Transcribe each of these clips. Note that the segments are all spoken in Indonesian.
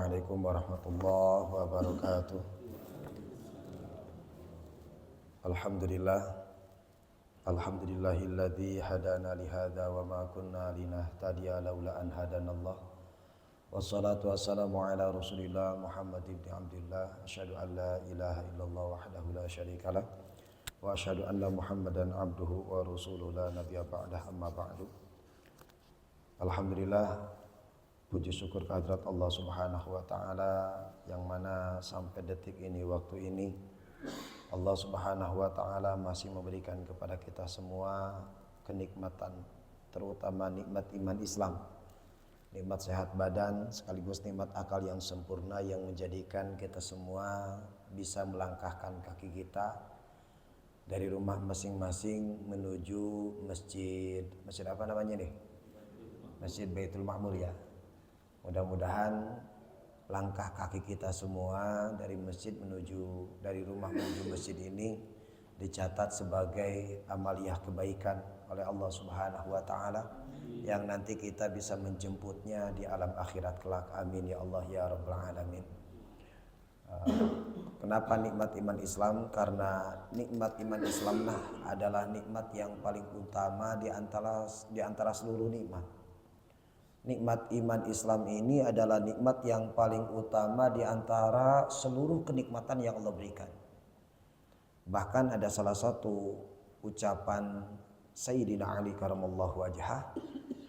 Assalamualaikum warahmatullahi wabarakatuh. Alhamdulillah. Alhamdulillahilladzi hadana lihada wa ma kunna linahtadiya laula an hadanallah. Wassalatu wassalamu ala Rasulillah Muhammad ibn Abdullah. Asyhadu an la ilaha illallah wahdahu la syarikalah wa asyhadu anna Muhammadan abduhu wa rasuluhu la nabiyya ba'dah amma ba'du. Alhamdulillah, puji syukur kehadirat Allah Subhanahu wa taala yang mana sampai detik ini, waktu ini Allah Subhanahu wa taala masih memberikan kepada kita semua kenikmatan, terutama nikmat iman Islam, nikmat sehat badan sekaligus nikmat akal yang sempurna yang menjadikan kita semua bisa melangkahkan kaki kita dari rumah masing-masing menuju masjid apa namanya nih? Masjid Baitul Ma'mur ya. Mudah-mudahan langkah kaki kita semua dari rumah menuju masjid ini dicatat sebagai amaliyah kebaikan oleh Allah Subhanahu wa taala yang nanti kita bisa menjemputnya di alam akhirat kelak. Amin ya Allah ya rabbal alamin. Kenapa nikmat iman Islam? Karena nikmat iman Islam adalah nikmat yang paling utama di antara seluruh nikmat. Nikmat iman Islam ini adalah nikmat yang paling utama di antara seluruh kenikmatan yang Allah berikan. Bahkan ada salah satu ucapan Sayyidina Ali karamallahu wajhah,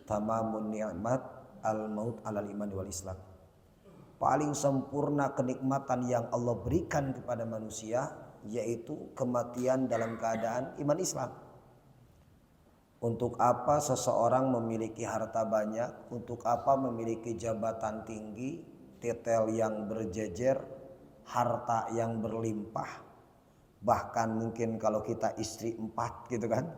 tamamun ni'mat al-maut alal iman wal Islam. Paling sempurna kenikmatan yang Allah berikan kepada manusia yaitu kematian dalam keadaan iman Islam. Untuk apa seseorang memiliki harta banyak? Untuk apa memiliki jabatan tinggi, titel yang berjejer, harta yang berlimpah? Bahkan mungkin kalau kita istri 4 gitu kan.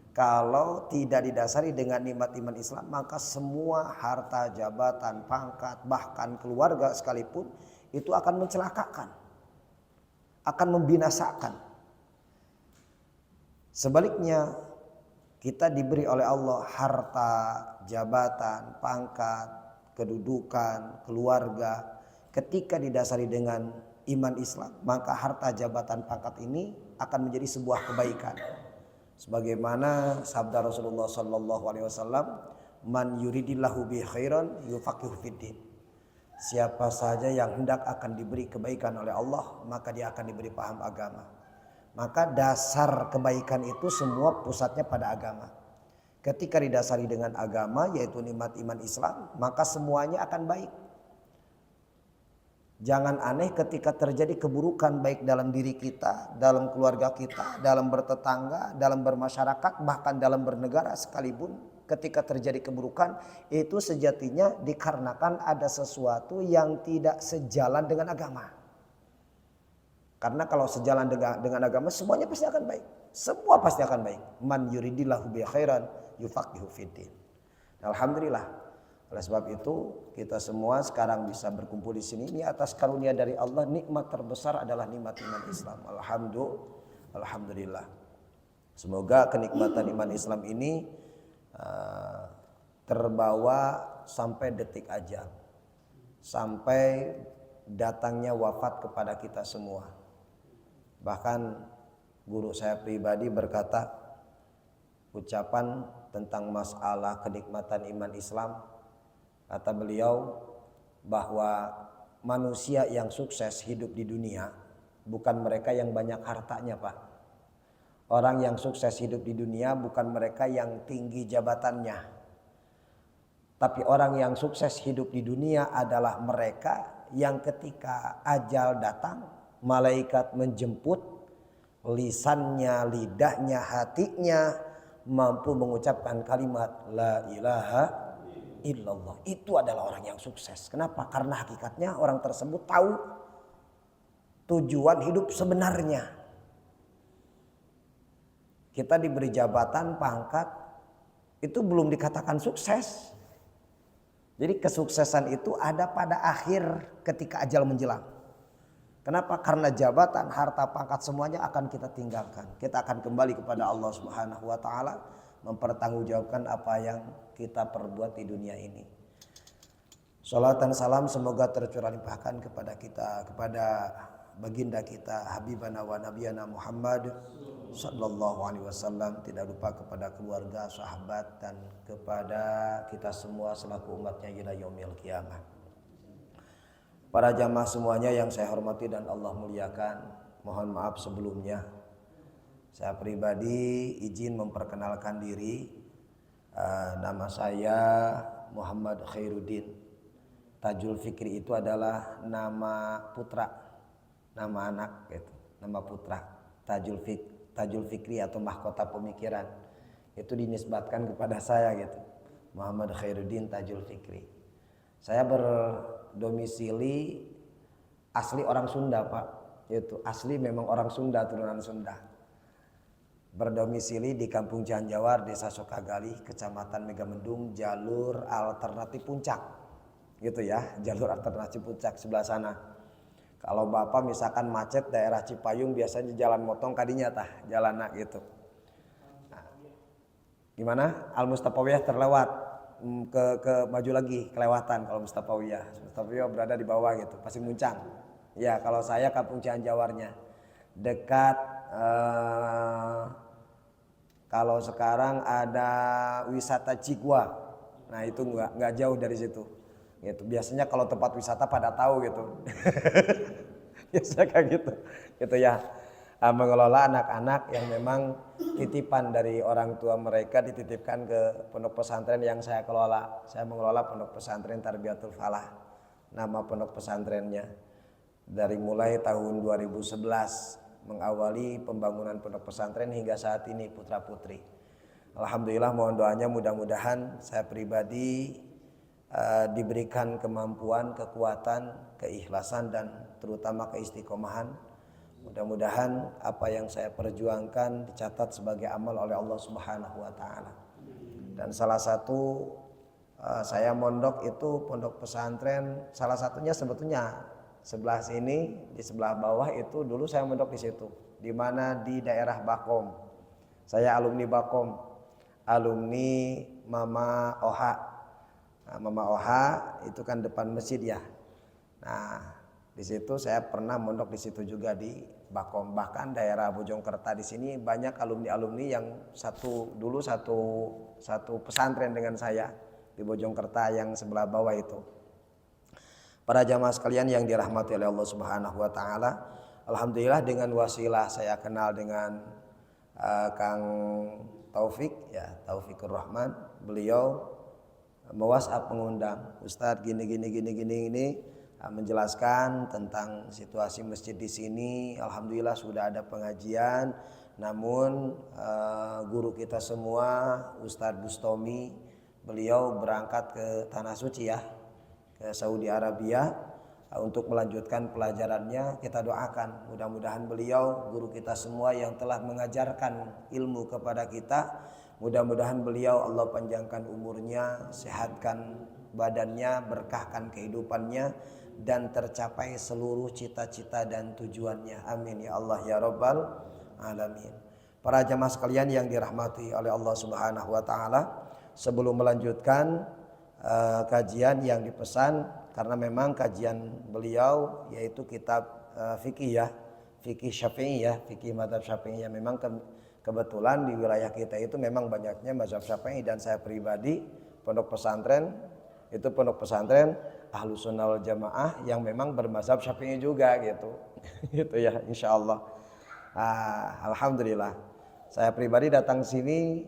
Kalau tidak didasari dengan nikmat iman Islam, maka semua harta, jabatan, pangkat, bahkan keluarga sekalipun itu akan mencelakakan, akan membinasakan. Sebaliknya, kita diberi oleh Allah harta, jabatan, pangkat, kedudukan, keluarga. Ketika didasari dengan iman Islam, maka harta, jabatan, pangkat ini akan menjadi sebuah kebaikan. Sebagaimana sabda Rasulullah sallallahu alaihi wasallam, "Man yuridillahu bi khairan yufaqihu fiddin." Siapa saja yang hendak akan diberi kebaikan oleh Allah, maka dia akan diberi paham agama. Maka dasar kebaikan itu semua pusatnya pada agama. Ketika didasari dengan agama yaitu nikmat iman Islam, maka semuanya akan baik. Jangan aneh ketika terjadi keburukan baik dalam diri kita, dalam keluarga kita, dalam bertetangga, dalam bermasyarakat, bahkan dalam bernegara sekalipun. Ketika terjadi keburukan itu sejatinya dikarenakan ada sesuatu yang tidak sejalan dengan agama. Karena kalau sejalan dengan agama semuanya pasti akan baik. Semua pasti akan baik. Man yuridillahu bi khairan yufaqihu fiddin. Alhamdulillah. Oleh sebab itu kita semua sekarang bisa berkumpul di sini. Ini atas karunia dari Allah. Nikmat terbesar adalah nikmat iman Islam. Alhamdulillah. Semoga kenikmatan iman Islam ini terbawa sampai detik ajal. Sampai datangnya wafat kepada kita semua. Bahkan guru saya pribadi berkata, ucapan tentang masalah kenikmatan iman Islam, kata beliau bahwa manusia yang sukses hidup di dunia bukan mereka yang banyak hartanya, Pak. Orang yang sukses hidup di dunia bukan mereka yang tinggi jabatannya. Tapi orang yang sukses hidup di dunia adalah mereka yang ketika ajal datang, malaikat menjemput, lisannya, lidahnya, hatinya mampu mengucapkan kalimat la ilaha illallah. Itu adalah orang yang sukses. Kenapa? Karena hakikatnya orang tersebut tahu tujuan hidup sebenarnya. Kita diberi jabatan, pangkat, itu belum dikatakan sukses. Jadi kesuksesan itu ada pada akhir ketika ajal menjelang. Kenapa? Karena jabatan, harta, pangkat semuanya akan kita tinggalkan. Kita akan kembali kepada Allah Subhanahu wa taala mempertanggungjawabkan apa yang kita perbuat di dunia ini. Salat dan salam semoga tercurah limpahkan kepada kita, kepada baginda kita Habibana wa Nabiyana Muhammad sallallahu alaihi wasallam, tidak lupa kepada keluarga, sahabat dan kepada kita semua selaku umatnya ila yaumil qiyamah. Para jamaah semuanya yang saya hormati dan Allah muliakan, mohon maaf sebelumnya. Saya pribadi izin memperkenalkan diri. Nama saya Muhammad Khairuddin. Tajul Fikri itu adalah nama putra, nama anak gitu, nama putra. Tajul Fikri atau mahkota pemikiran itu dinisbatkan kepada saya gitu. Muhammad Khairuddin Tajul Fikri. Saya berdomisili asli orang Sunda, Pak. Itu asli memang orang Sunda, turunan Sunda. Berdomisili di Kampung Cihanjawar, Desa Sokagali, Kecamatan Megamendung, jalur alternatif Puncak. Gitu ya, jalur alternatif Puncak sebelah sana. Kalau Bapak misalkan macet daerah Cipayung, biasanya jalan motong kadinya tah, jalan gitu. Nah, gimana? Al Mustafawiyah terlewat, ke maju lagi kelewatan kalau Mustafawiyah. Mustafawiyah berada di bawah gitu, pasti Muncang. Ya, kalau saya Kampung Cihanjawarnya dekat. Kalau sekarang ada wisata Cigua, nah itu nggak jauh dari situ. Gitu. Biasanya kalau tempat wisata pada tahu gitu. Biasanya kayak gitu ya. Mengelola anak-anak yang memang titipan dari orang tua mereka, dititipkan ke pondok pesantren yang saya kelola. Saya mengelola pondok pesantren Tarbiyatul Falah. Nama pondok pesantrennya. Dari mulai tahun 2011 mengawali pembangunan pondok pesantren hingga saat ini putra putri. Alhamdulillah, mohon doanya mudah-mudahan saya pribadi diberikan kemampuan, kekuatan, keikhlasan dan terutama keistiqomahan. Mudah-mudahan apa yang saya perjuangkan dicatat sebagai amal oleh Allah Subhanahu wa taala. Dan salah satu saya mondok itu pondok pesantren, salah satunya sebetulnya sebelah sini, di sebelah bawah itu dulu saya mondok di situ, di mana di daerah Bakom. Saya alumni Bakom, alumni Mama Oha. Nah, Mama Oha itu kan depan masjid ya. Nah, di situ saya pernah mondok di situ juga di Bakom. Bahkan daerah Bojongkerta di sini banyak alumni-alumni yang dulu satu pesantren dengan saya di Bojongkerta yang sebelah bawah itu. Para jamaah sekalian yang dirahmati oleh Allah Subhanahu wa taala, alhamdulillah dengan wasilah saya kenal dengan Kang Taufik ya, Taufikur Rahman. Beliau WhatsApp mengundang, Ustadz gini menjelaskan tentang situasi masjid di sini. Alhamdulillah sudah ada pengajian, namun guru kita semua Ustadz Bustomi, beliau berangkat ke Tanah Suci ya, ke Saudi Arabia untuk melanjutkan pelajarannya. Kita doakan mudah-mudahan beliau, guru kita semua yang telah mengajarkan ilmu kepada kita, mudah-mudahan beliau Allah panjangkan umurnya, sehatkan badannya, berkahkan kehidupannya, dan tercapai seluruh cita-cita dan tujuannya. Amin ya Allah ya Rabbal Alamin. Para jamaah sekalian yang dirahmati oleh Allah Subhanahu wa taala, sebelum melanjutkan kajian yang dipesan, karena memang kajian beliau yaitu kitab fikih ya, fikih Syafi'i ya, fikih mazhab Syafi'i ya. Memang kebetulan di wilayah kita itu memang banyaknya mazhab Syafi'i, dan saya pribadi pondok pesantren itu pondok pesantren Ahlus Sunnah wal Jamaah yang memang bermazhab Syafi'i juga gitu. Gitu ya, insyaallah. Alhamdulillah. Saya pribadi datang sini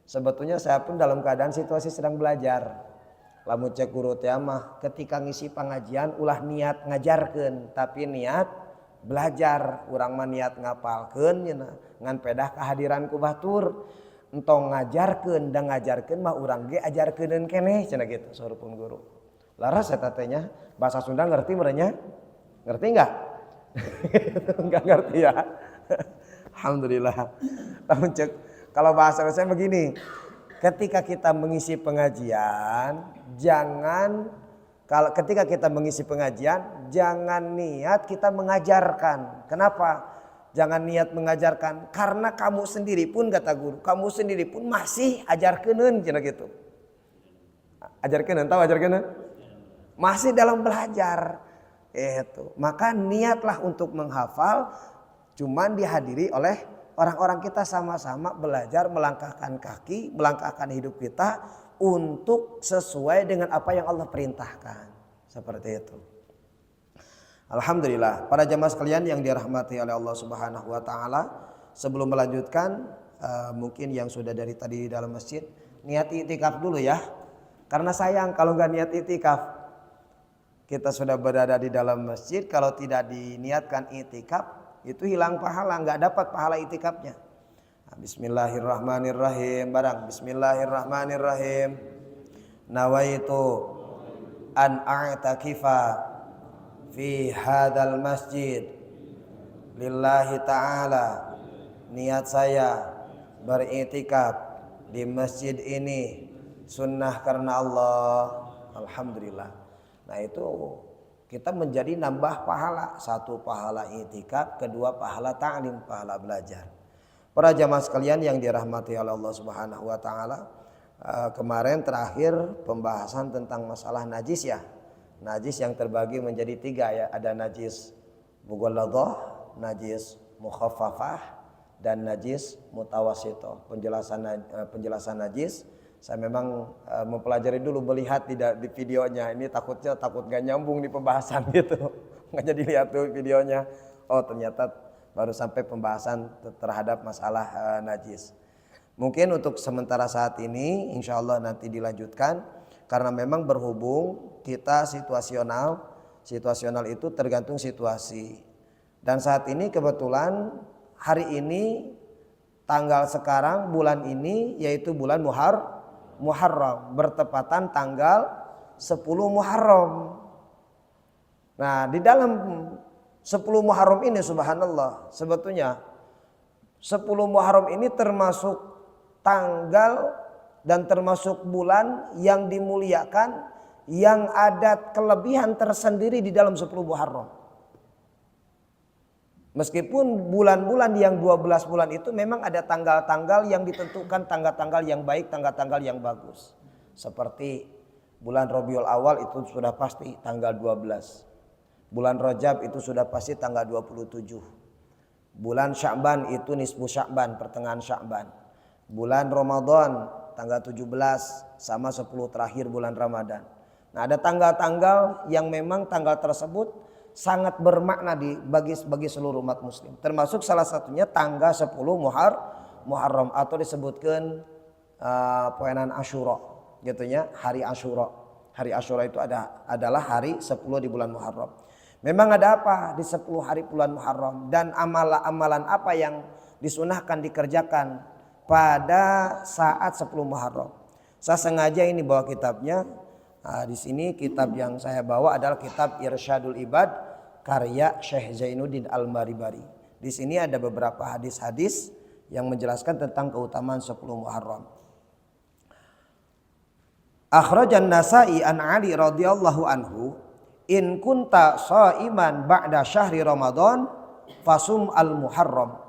sebetulnya saya pun dalam keadaan situasi sedang belajar. Lamun cek guru teh mah ketika ngisi pengajian ulah niat ngajarkeun, tapi niat belajar. Urang mah niat ngapalkeun cenah, ngan pedah kehadiran ku batur. Entong ngajarkeun da ngajarkeun mah urang ge ajarkeuneun keneh cenah gitu saurupun guru. Laras eta teh nya bahasa Sunda ngerti merenya? Ngerti enggak? Enggak ngerti ya. Alhamdulillah. Lamun cek kalau bahasa saya begini, ketika kita mengisi pengajian, ketika kita mengisi pengajian, jangan niat kita mengajarkan. Kenapa? Jangan niat mengajarkan, karena kamu sendiri pun, kata guru, kamu sendiri pun masih ajarkeuneun cenah gitu. Ajarkeuneun, tahu ajarkeuneun? masih dalam belajar. Itu. Maka niatlah untuk menghafal, cuman dihadiri oleh orang-orang kita sama-sama belajar melangkahkan kaki, melangkahkan hidup kita untuk sesuai dengan apa yang Allah perintahkan. Seperti itu. Alhamdulillah, para jamaah sekalian yang dirahmati oleh Allah Subhanahu wa taala, sebelum melanjutkan mungkin yang sudah dari tadi di dalam masjid niat iktikaf dulu ya. Karena sayang kalau nggak niat iktikaf. Kita sudah berada di dalam masjid, kalau tidak diniatkan iktikaf itu hilang pahala, nggak dapat pahala iktikafnya. Bismillahirrahmanirrahim. Barang Bismillahirrahmanirrahim. Nawaitu an a'takifa fi hadzal masjid lillahi ta'ala. Niat saya beriktikaf di masjid ini sunnah karena Allah. Alhamdulillah. Nah itu kita menjadi nambah pahala. Satu pahala iktikaf, kedua pahala ta'lim, pahala belajar. Para jamaah sekalian yang dirahmati oleh Allah Subhanahu wa taala, kemarin terakhir pembahasan tentang masalah najis ya. Najis yang terbagi menjadi 3 ya. Ada najis mughalladhah, najis mukhaffafah, dan najis mutawassithah. Penjelasan najis saya memang mempelajari dulu, melihat di videonya. Ini takut gak nyambung di pembahasan gitu. Nggak jadi lihat tuh videonya. Oh ternyata baru sampai pembahasan terhadap masalah najis. Mungkin untuk sementara saat ini insya Allah nanti dilanjutkan. Karena memang berhubung kita situasional itu tergantung situasi. Dan saat ini kebetulan hari ini tanggal sekarang bulan ini yaitu bulan Muharram, bertepatan tanggal 10 Muharram. Nah, di dalam 10 Muharram ini subhanallah, sebetulnya 10 Muharram ini termasuk tanggal dan termasuk bulan yang dimuliakan, yang ada kelebihan tersendiri di dalam 10 Muharram. Meskipun bulan-bulan yang 12 bulan itu memang ada tanggal-tanggal yang ditentukan, tanggal-tanggal yang baik, tanggal-tanggal yang bagus. Seperti bulan Rabiul Awal itu sudah pasti tanggal 12. Bulan Rajab itu sudah pasti tanggal 27. Bulan Sya'ban itu nisfu Sya'ban, pertengahan Sya'ban. Bulan Ramadan tanggal 17 sama 10 terakhir bulan Ramadan. Nah, ada tanggal-tanggal yang memang tanggal tersebut sangat bermakna bagi seluruh umat muslim. Termasuk salah satunya tanggal 10 Muharram atau disebutkan poenan Asyura gitu ya, hari Asyura. Hari Asyura itu adalah hari 10 di bulan Muharram. Memang ada apa di 10 hari bulan Muharram dan amalan apa yang disunahkan dikerjakan pada saat 10 Muharram. Saya sengaja ini bawa kitabnya. Nah, di sini kitab yang saya bawa adalah kitab Irsyadul Ibad karya Syekh Zainuddin Al-Maribari. Di sini ada beberapa hadis-hadis yang menjelaskan tentang keutamaan 10 Muharram. Akhrajan Nasa'i an Ali radhiyallahu anhu, in kunta shaiman ba'da syahri Ramadan fasum al-Muharram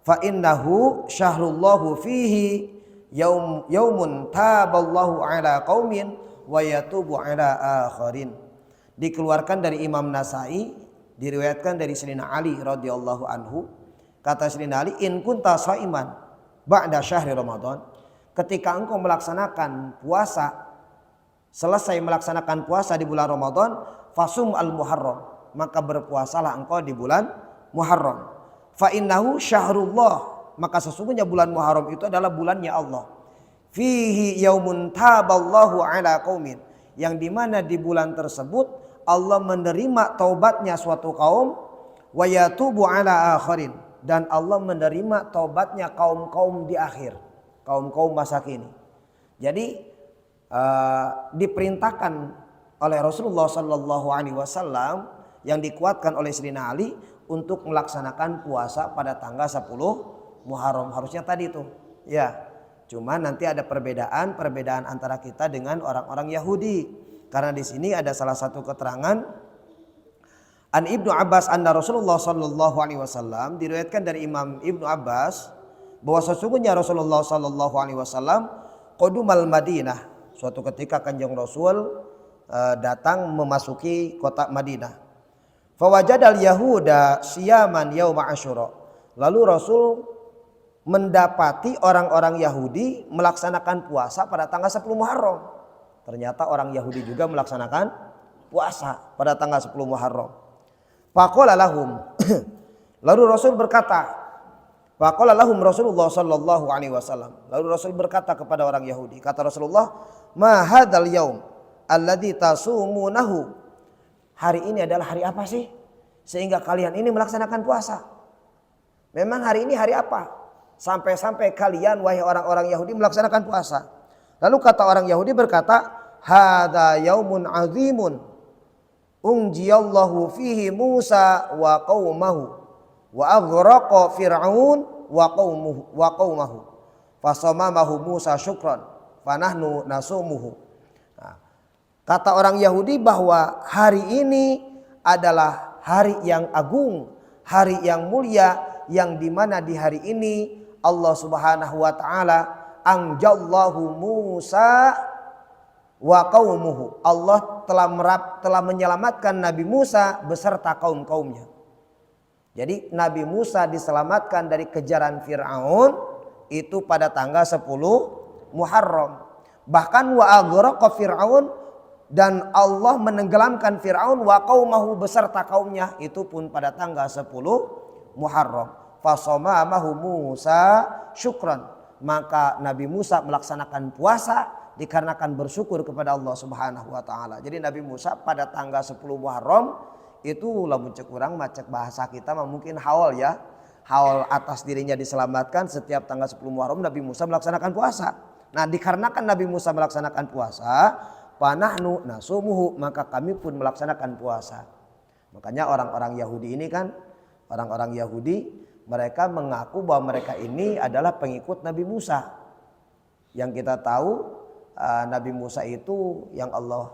fa innahu syahrullahu fihi yaumun taballahu ala qaumin wa yatubu ala akharin. Dikeluarkan dari Imam Nasa'i, diriwayatkan dari Sayyidina Ali radhiyallahu anhu, kata Sayyidina Ali, in kunta shaiman ba'da syahri Ramadan, ketika engkau melaksanakan puasa, selesai melaksanakan puasa di bulan Ramadan, fasum al-Muharram, maka berpuasalah engkau di bulan Muharram. Fa innahu syahrullah, maka sesungguhnya bulan Muharram itu adalah bulannya Allah. Fihi yaumun taballahu ala qaumin, yang dimana di bulan tersebut Allah menerima taubatnya suatu kaum, wa yatubu ala akharin, dan Allah menerima taubatnya kaum-kaum di akhir, kaum-kaum masa kini. Jadi diperintahkan oleh Rasulullah sallallahu alaihi wasallam yang dikuatkan oleh Sayyidina Ali untuk melaksanakan puasa pada tanggal 10 Muharram. Harusnya tadi itu. Ya. Cuma nanti ada perbedaan antara kita dengan orang-orang Yahudi. Karena di sini ada salah satu keterangan an Ibnu Abbas anna Rasulullah sallallahu alaihi wasallam, diriwayatkan dari Imam Ibnu Abbas bahwa sesungguhnya Rasulullah sallallahu alaihi wasallam qadumal Madinah, suatu ketika Kanjeng Rasul datang memasuki kota Madinah. Fawajadal yahuda siyaman yauma asyura. Lalu Rasul mendapati orang-orang Yahudi melaksanakan puasa pada tanggal 10 Muharram. Ternyata orang Yahudi juga melaksanakan puasa pada tanggal 10 Muharram. Faqala lahum. Lalu Rasul berkata, faqala lahum Rasulullah sallallahu alaihi wasallam. Lalu Rasul berkata kepada orang Yahudi, kata Rasulullah, "Ma hadzal yaum alladzi tasumunahu." Hari ini adalah hari apa sih sehingga kalian ini melaksanakan puasa? Memang hari ini hari apa? Sampai-sampai kalian wahai orang-orang Yahudi melaksanakan puasa. Lalu kata orang Yahudi berkata, "Hadza yaumun azimun unjiyallahu fihi Musa wa qaumahu wa aghraqa fir'aun wa qaumahu fasamamahu Musa syukran fanahnu nasumuhu." Nah, kata orang Yahudi bahwa hari ini adalah hari yang agung, hari yang mulia, yang dimana di hari ini Allah Subhanahu wa taala anjallahu Musa wa qaumuhu. Allah telah menyelamatkan Nabi Musa beserta kaum-kaumnya. Jadi Nabi Musa diselamatkan dari kejaran Fir'aun itu pada tanggal 10 Muharram. Bahkan wa aghraqa Fir'aun, dan Allah menenggelamkan Fir'aun wa qaumahu beserta kaumnya itu pun pada tanggal 10 Muharram. Fasamamahu Musa syukran, maka Nabi Musa melaksanakan puasa dikarenakan bersyukur kepada Allah Subhanahu wa taala. Jadi Nabi Musa pada tanggal 10 Muharram itu lamun cek urang macet bahasa kita mungkin haul ya. Haul atas dirinya diselamatkan, setiap tanggal 10 Muharram Nabi Musa melaksanakan puasa. Nah, dikarenakan Nabi Musa melaksanakan puasa, panahnu nasumuhu, maka kami pun melaksanakan puasa. Makanya orang-orang Yahudi ini kan, orang-orang Yahudi mereka mengaku bahwa mereka ini adalah pengikut Nabi Musa. Yang kita tahu Nabi Musa itu yang Allah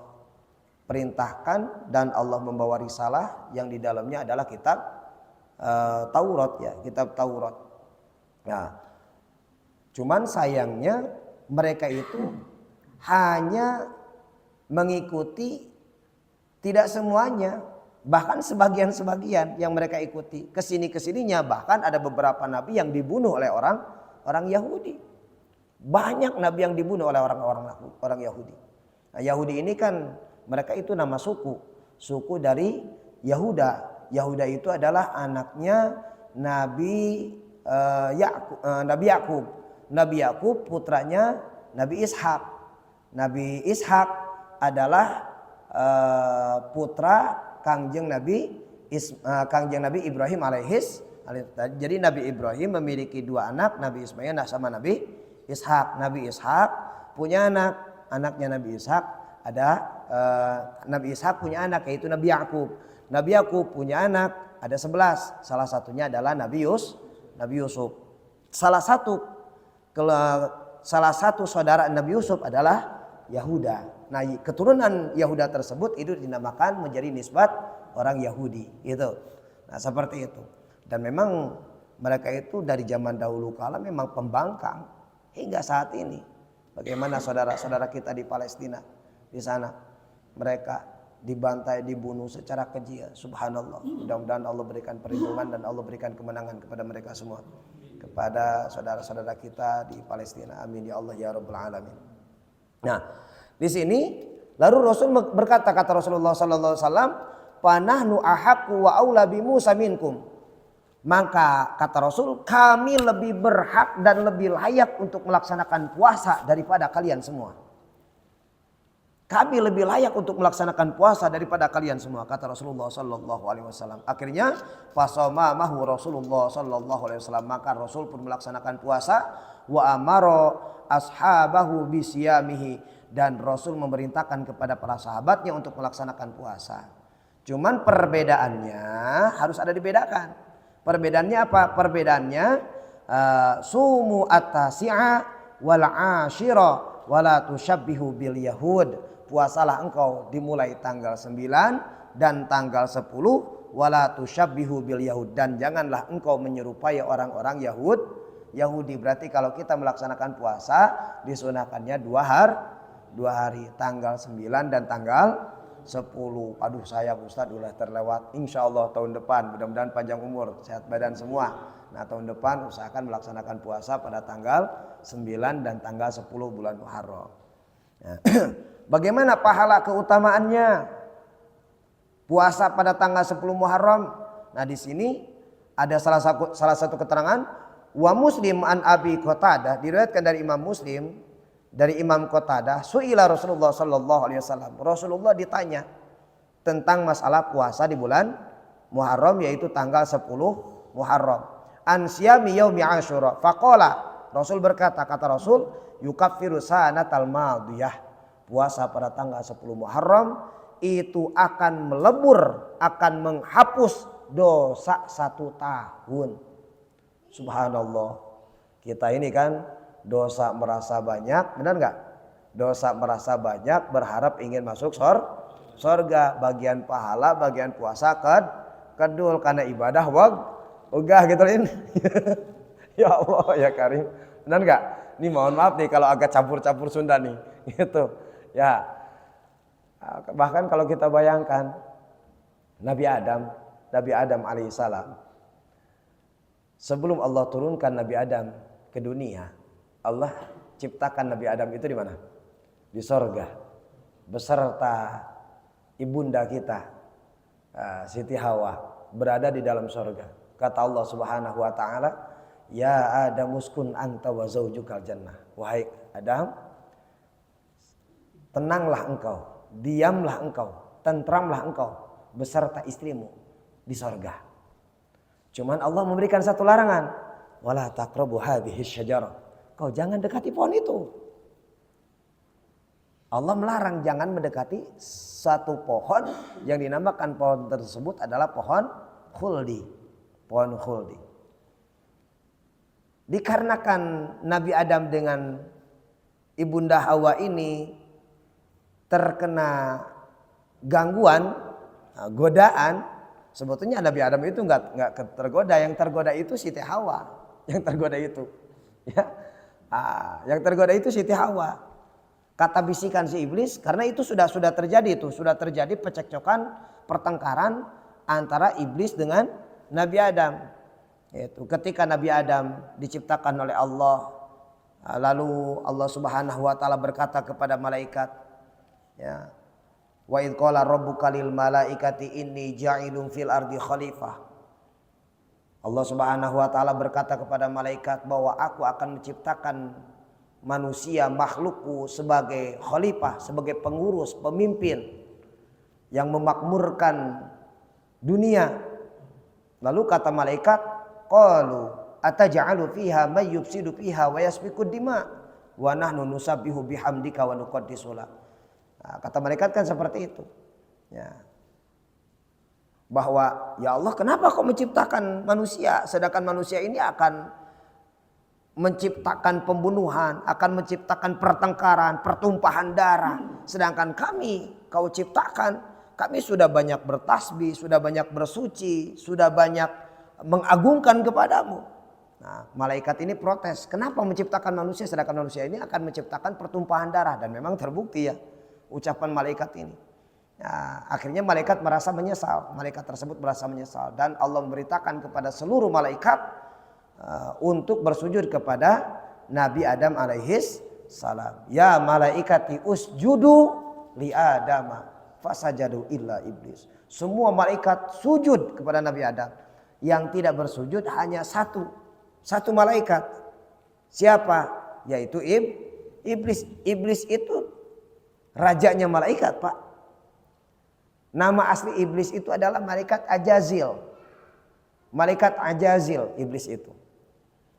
perintahkan dan Allah membawa risalah yang di dalamnya adalah kitab Taurat ya, kitab Taurat. Nah, cuman sayangnya mereka itu hanya mengikuti, tidak semuanya. Bahkan sebagian-sebagian yang mereka ikuti. Kesininya bahkan ada beberapa nabi yang dibunuh oleh orang Yahudi. Banyak nabi yang dibunuh oleh orang Yahudi. Nah, Yahudi ini kan mereka itu nama suku. Suku dari Yahuda. Yahuda itu adalah anaknya Nabi Yakub. Nabi Yakub putranya Nabi Ishak. Nabi Ishak adalah putra Kangjeng Nabi Ibrahim alaihis. Jadi Nabi Ibrahim memiliki dua anak, Nabi Ismail sama Nabi Ishak. Nabi Ishak punya anak, anaknya Nabi Ishak ada Nabi Ishak punya anak yaitu Nabi Yakub. Nabi Yakub punya anak ada 11. Salah satunya adalah Nabi Yusuf. Salah satu saudara Nabi Yusuf adalah Yahuda. Nah, keturunan Yahuda tersebut itu dinamakan menjadi nisbat orang Yahudi gitu. Nah, seperti itu. Dan memang mereka itu dari zaman dahulu kala memang pembangkang hingga saat ini. Bagaimana saudara-saudara kita di Palestina di sana, mereka dibantai, dibunuh secara keji. Subhanallah. Mudah-mudahan Allah berikan perlindungan dan Allah berikan kemenangan kepada mereka semua. Kepada saudara-saudara kita di Palestina. Amin ya Allah ya Rabbal Alamin. Nah, di sini lalu Rasul berkata, kata Rasulullah sallallahu alaihi wasallam, "Panahnu ahaqqu wa aula bi Musa minkum." Maka kata Rasul, kami lebih berhak dan lebih layak untuk melaksanakan puasa daripada kalian semua. Kami lebih layak untuk melaksanakan puasa daripada kalian semua, kata Rasulullah sallallahu alaihi wasallam. Akhirnya fasomamahu Rasulullah sallallahu alaihi wasallam, maka Rasul pun melaksanakan puasa. Wa amara ashabahu bisiyamihi, dan Rasul memerintahkan kepada para sahabatnya untuk melaksanakan puasa. Cuman perbedaannya harus ada dibedakan. Perbedaannya apa? Perbedaannya sumu at-tasi'a wal 'ashira wala tusyabbihu bil yahud. Puasalah engkau dimulai tanggal 9 dan tanggal 10, wala tusyabbihu bil yahud, dan janganlah engkau menyerupai orang-orang Yahudi. Berarti kalau kita melaksanakan puasa disunahkannya 2 hari, tanggal 9 dan tanggal 10. Aduh sayang Ustadz udah terlewat. Insya Allah tahun depan mudah-mudahan panjang umur, sehat badan semua. Nah tahun depan usahakan melaksanakan puasa pada tanggal 9 dan tanggal 10 bulan Muharram. Nah, bagaimana pahala keutamaannya puasa pada tanggal 10 Muharram? Nah di sini ada salah satu keterangan wa Muslim an Abi Qatadah, diriwayatkan dari Imam Muslim dari Imam Qatadah, suila Rasulullah sallallahu alaihi wasallam. Rasulullah ditanya tentang masalah puasa di bulan Muharram, yaitu tanggal 10 Muharram. An siyami yaumi Asyura. Faqala, Rasul berkata, kata Rasul, yukaffiru sanatal madiyah. Puasa pada tanggal 10 Muharram itu akan melebur, akan menghapus dosa 1 tahun. Subhanallah. Kita ini kan dosa merasa banyak, benar nggak? Dosa merasa banyak, berharap ingin masuk surga. Bagian pahala, bagian puasa kedul karena ibadah ogah gitu ini. Ya Allah ya Karim, benar nggak? Ini mohon maaf nih kalau agak campur-campur Sunda nih, gitu. Ya, bahkan kalau kita bayangkan Nabi Adam alaihissalam, sebelum Allah turunkan Nabi Adam ke dunia, Allah ciptakan Nabi Adam itu di mana? Di sorga, beserta ibunda kita Siti Hawa berada di dalam sorga. Kata Allah Subhanahu wa taala, ya Adam uskun anta wa zaujukal jannah. Wahai Adam, tenanglah engkau, diamlah engkau, tentramlah engkau beserta istrimu di sorga. Cuman Allah memberikan satu larangan, wala taqrabu hadhihi syajarah. Kau jangan dekati pohon itu. Allah melarang jangan mendekati satu pohon yang dinamakan pohon tersebut adalah pohon khuldi. Pohon khuldi. Dikarenakan Nabi Adam dengan ibunda Hawa ini terkena gangguan, godaan, sebetulnya Nabi Adam itu nggak tergoda, yang tergoda itu Siti Hawa, yang tergoda itu, ya, yang tergoda itu Siti Hawa. Kata bisikan si iblis, karena itu sudah terjadi percekcokan, pertengkaran antara iblis dengan Nabi Adam. Itu ketika Nabi Adam diciptakan oleh Allah, lalu Allah Subhanahu wa taala berkata kepada malaikat, ya, wa idz qala rabbuka lil malaikati inni ja'ilun fil ardi khalifah. Allah Subhanahu wa taala berkata kepada malaikat bahwa aku akan menciptakan manusia, makhlukku sebagai khalifah, sebagai pengurus, pemimpin yang memakmurkan dunia. Lalu kata malaikat, qalu ataj'alu fiha may yufsidu fiha wa yasfiku dima wa nahnu nusabbihu bihamdika wa nuqaddisu lak. Nah, kata malaikat kan seperti itu. Ya. Bahwa ya Allah, kenapa kau menciptakan manusia sedangkan manusia ini akan menciptakan pembunuhan, akan menciptakan pertengkaran, pertumpahan darah, sedangkan kami kau ciptakan, kami sudah banyak bertasbih, sudah banyak bersuci, sudah banyak mengagungkan kepadamu. Nah, malaikat ini protes, kenapa menciptakan manusia sedangkan manusia ini akan menciptakan pertumpahan darah, dan memang terbukti ya ucapan malaikat ini. Nah, akhirnya malaikat merasa menyesal, malaikat tersebut merasa menyesal, dan Allah memberitakan kepada seluruh malaikat untuk bersujud kepada Nabi Adam alaihis salam. Ya malaikati usjudu li Adama fasajadu illa iblis. Semua malaikat sujud kepada Nabi Adam. Yang tidak bersujud hanya satu malaikat. Siapa? Yaitu iblis. Iblis itu rajanya malaikat, Pak. Nama asli iblis itu adalah malaikat Ajazil. Malaikat Ajazil iblis itu.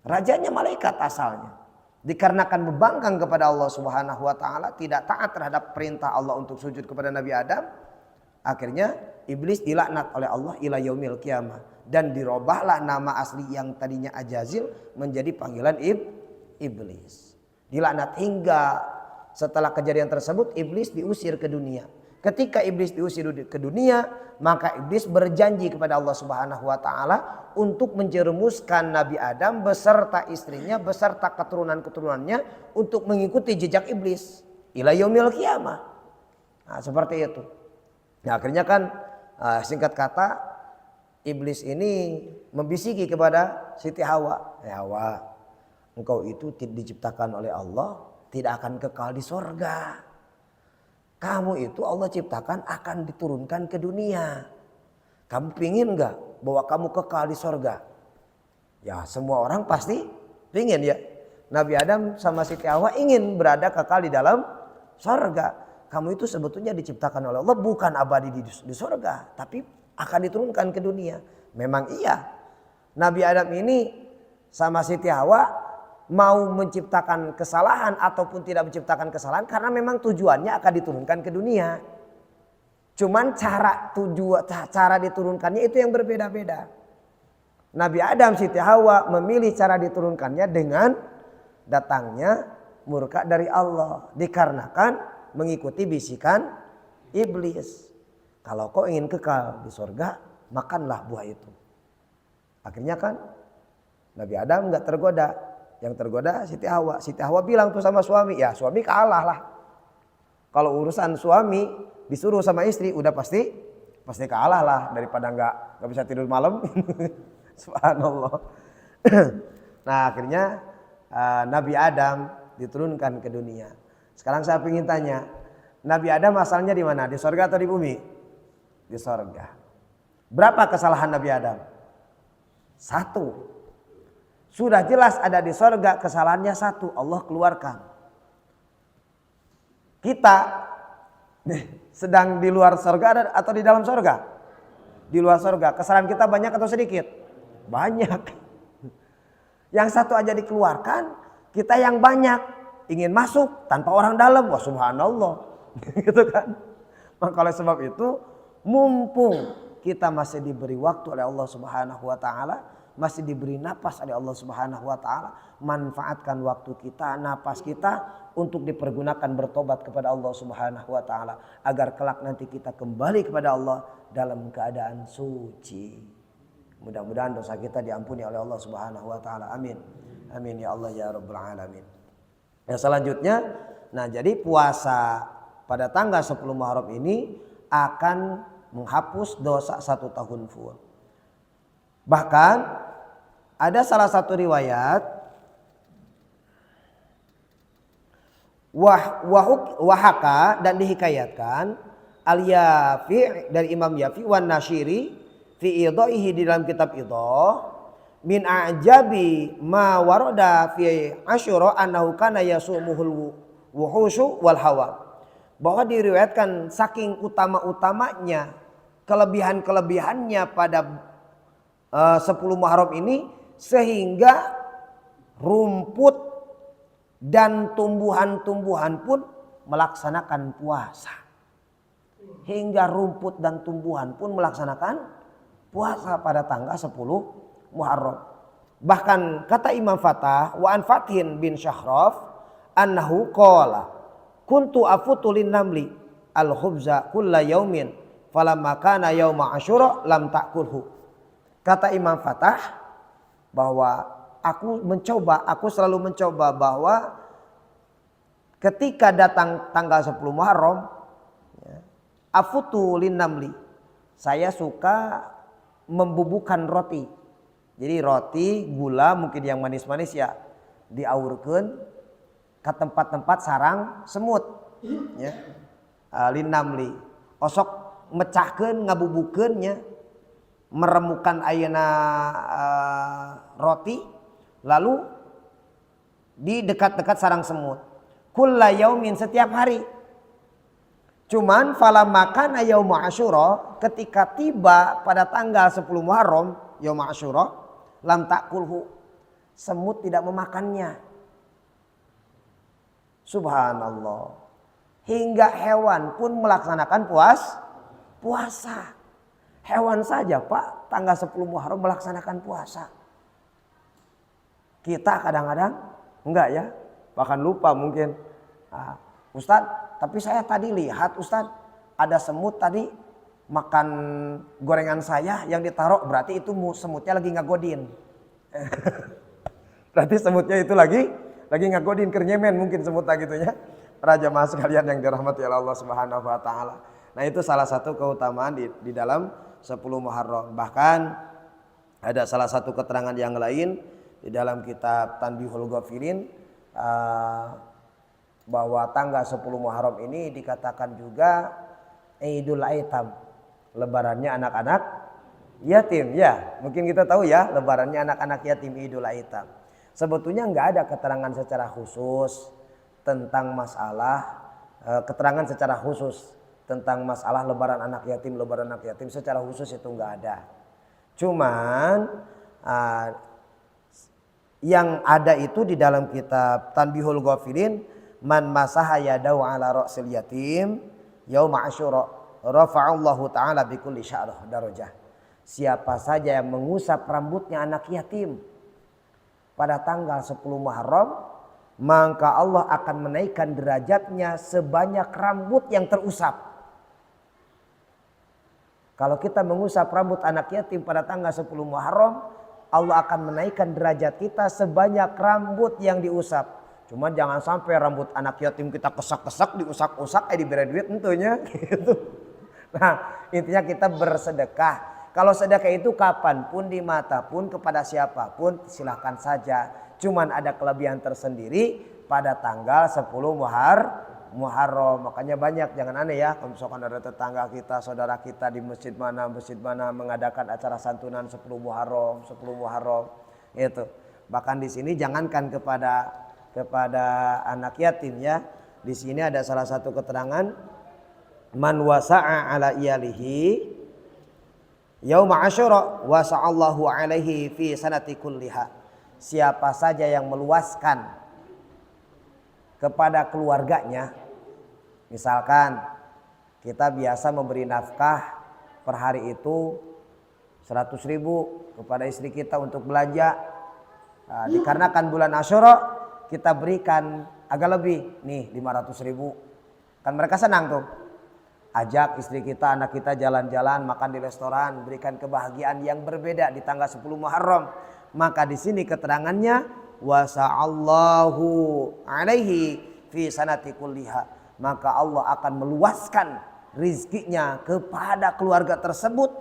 Rajanya malaikat asalnya. Dikarenakan membangkang kepada Allah Subhanahu wa taala, tidak taat terhadap perintah Allah untuk sujud kepada Nabi Adam, akhirnya iblis dilaknat oleh Allah ila yaumil qiyamah, dan dirobahlah nama asli yang tadinya Ajazil menjadi panggilan iblis. Dilaknat hingga setelah kejadian tersebut iblis diusir ke dunia. Ketika iblis diusir ke dunia, maka iblis berjanji kepada Allah Subhanahu wa taala untuk menjerumuskan Nabi Adam beserta istrinya, beserta keturunan-keturunannya untuk mengikuti jejak iblis. ila yaumil qiyamah. Nah, seperti itu. Nah, akhirnya kan singkat kata iblis ini membisiki kepada Siti Hawa, Hawa, engkau itu diciptakan oleh Allah, tidak akan kekal di sorga. Kamu itu Allah ciptakan akan diturunkan ke dunia. Kamu pingin gak bahwa kamu kekal di sorga? Ya semua orang pasti pingin ya. Nabi Adam sama Siti Hawa ingin berada kekal di dalam sorga. Kamu itu sebetulnya diciptakan oleh Allah bukan abadi di sorga, tapi akan diturunkan ke dunia. Memang iya. Nabi Adam ini sama Siti Hawa mau menciptakan kesalahan ataupun tidak menciptakan kesalahan karena memang tujuannya akan diturunkan ke dunia. Cuman cara diturunkannya itu yang berbeda-beda. Nabi Adam, Siti Hawa memilih cara diturunkannya dengan datangnya murka dari Allah dikarenakan mengikuti bisikan iblis. Kalau kau ingin kekal di surga, makanlah buah itu. Akhirnya kan Nabi Adam nggak tergoda. Yang tergoda Siti Hawa. Siti Hawa bilang tuh sama suami, ya suami kalah lah. Kalau urusan suami disuruh sama istri, udah pasti kalah lah daripada nggak bisa tidur malam. Subhanallah. Nah akhirnya Nabi Adam diturunkan ke dunia. Sekarang saya ingin tanya, Nabi Adam asalnya di mana? Di sorga atau di bumi? Di sorga. Berapa kesalahan Nabi Adam? 1. Sudah jelas ada di sorga, kesalahannya 1, Allah keluarkan. Kita sedang di luar sorga atau di dalam sorga? Di luar sorga. Kesalahan kita banyak atau sedikit? Banyak. Yang 1 aja dikeluarkan, kita yang banyak ingin masuk tanpa orang dalam. Wah subhanallah. Gitu kan. Maka oleh sebab itu, mumpung kita masih diberi waktu oleh Allah Subhanahu wa taala, masih diberi napas oleh Allah Subhanahu wa taala, manfaatkan waktu kita, napas kita untuk dipergunakan bertobat kepada Allah Subhanahu wa taala agar kelak nanti kita kembali kepada Allah dalam keadaan suci. Mudah-mudahan dosa kita diampuni oleh Allah Subhanahu wa taala. Amin. Amin ya Allah ya rabbal alamin. Yang selanjutnya, nah jadi puasa pada tanggal 10 Muharram ini akan menghapus dosa 1 tahun full. Bahkan ada salah satu riwayat wahaka dan dihikayatkan al-Yafi dari Imam Yafi wan Nashiri fi idaihi di dalam kitab Idah min ajabi ma warada fi Asyura annahu kana yasumuhul wuhushu wal hawa, bahwa diriwayatkan saking utama-utamanya kelebihan-kelebihannya pada 10 Muharram ini sehingga rumput dan tumbuhan-tumbuhan pun melaksanakan puasa. Hingga rumput dan tumbuhan pun melaksanakan puasa pada tanggal 10 Muharram. Bahkan kata Imam Fatah wa an Fathin bin Syahraf annahu qala kuntu afutu lin namli al khubza kulla yaumin falamma kana yauma Asyura lam ta'kulhu. Kata Imam Fatah bahwa aku selalu mencoba bahwa ketika datang tanggal 10 Muharram ya, afutu lin namli, saya suka membubuhkan roti. Jadi roti gula mungkin yang manis-manis ya diaurkeun ke tempat-tempat sarang semut ya. Lin namli osok mecahkeun ngabubukeunnya, meremukan ayeuna roti lalu di dekat-dekat sarang semut kulla yaumin setiap hari. Cuman fala makan yaum Asyura, ketika tiba pada tanggal 10 Muharram yaum Asyura lam takulhu, semut tidak memakannya. Subhanallah. Hingga hewan pun melaksanakan puasa. Hewan saja Pak tanggal 10 Muharram melaksanakan puasa. Kita kadang-kadang enggak ya, bahkan lupa mungkin. Nah, Ustadz, tapi saya tadi lihat Ustadz ada semut tadi makan gorengan saya yang ditaruh, berarti itu semutnya lagi ngagodin. Berarti semutnya itu lagi ngagodin, kernyemen mungkin semutnya gitu ya. Para jamaah sekalian yang dirahmati oleh Allah Subhanahu wa taala. Nah, itu salah satu keutamaan di dalam 10 Muharram. Bahkan ada salah satu keterangan yang lain di dalam kitab Tanbihul Ghafilin bahwa tanggal 10 Muharram ini dikatakan juga Idul Aitam, lebarannya anak-anak yatim. Ya, mungkin kita tahu ya, lebarannya anak-anak yatim, Idul Aitam. Sebetulnya nggak ada keterangan secara khusus tentang masalah keterangan secara khusus tentang masalah lebaran anak yatim secara khusus itu nggak ada. Cuman yang ada itu di dalam kitab Tanbihul Ghafilin, man masaha yadahu ala ra'sil yatim yauma asyura rafa'allahu ta'ala bikulli sya'rah darajah. Siapa saja yang mengusap rambutnya anak yatim pada tanggal 10 Muharram, maka Allah akan menaikkan derajatnya sebanyak rambut yang terusap. Kalau kita mengusap rambut anak yatim pada tanggal 10 Muharram, Allah akan menaikkan derajat kita sebanyak rambut yang diusap. Cuma jangan sampai rambut anak yatim kita kesak-kesak, diusak-usak, diberi duit tentunya. Gitu. Nah, intinya kita bersedekah. Kalau sedekah itu kapanpun, di mata pun, kepada siapapun silahkan saja. Cuman ada kelebihan tersendiri pada tanggal 10 Muharram. Makanya banyak, jangan aneh ya. Kalau misalkan ada tetangga kita, saudara kita di masjid mana mengadakan acara santunan 10 Muharram. Itu. Bahkan di sini jangankan kepada anak yatim ya. Di sini ada salah satu keterangan, man wasa'a ala iyalihi yauma asyura wasa'allahu alaihi fi sanati kulliha. Siapa saja yang meluaskan kepada keluarganya, misalkan kita biasa memberi nafkah per hari itu 100.000 kepada istri kita untuk belanja. Nah, dikarenakan bulan Asyura kita berikan agak lebih, nih 500.000. Kan mereka senang tuh. Ajak istri kita, anak kita jalan-jalan, makan di restoran, berikan kebahagiaan yang berbeda di tanggal 10 Muharram. Maka di sini keterangannya wasa'allahu alaihi fi sanati kulliha. Maka Allah akan meluaskan rizkinya kepada keluarga tersebut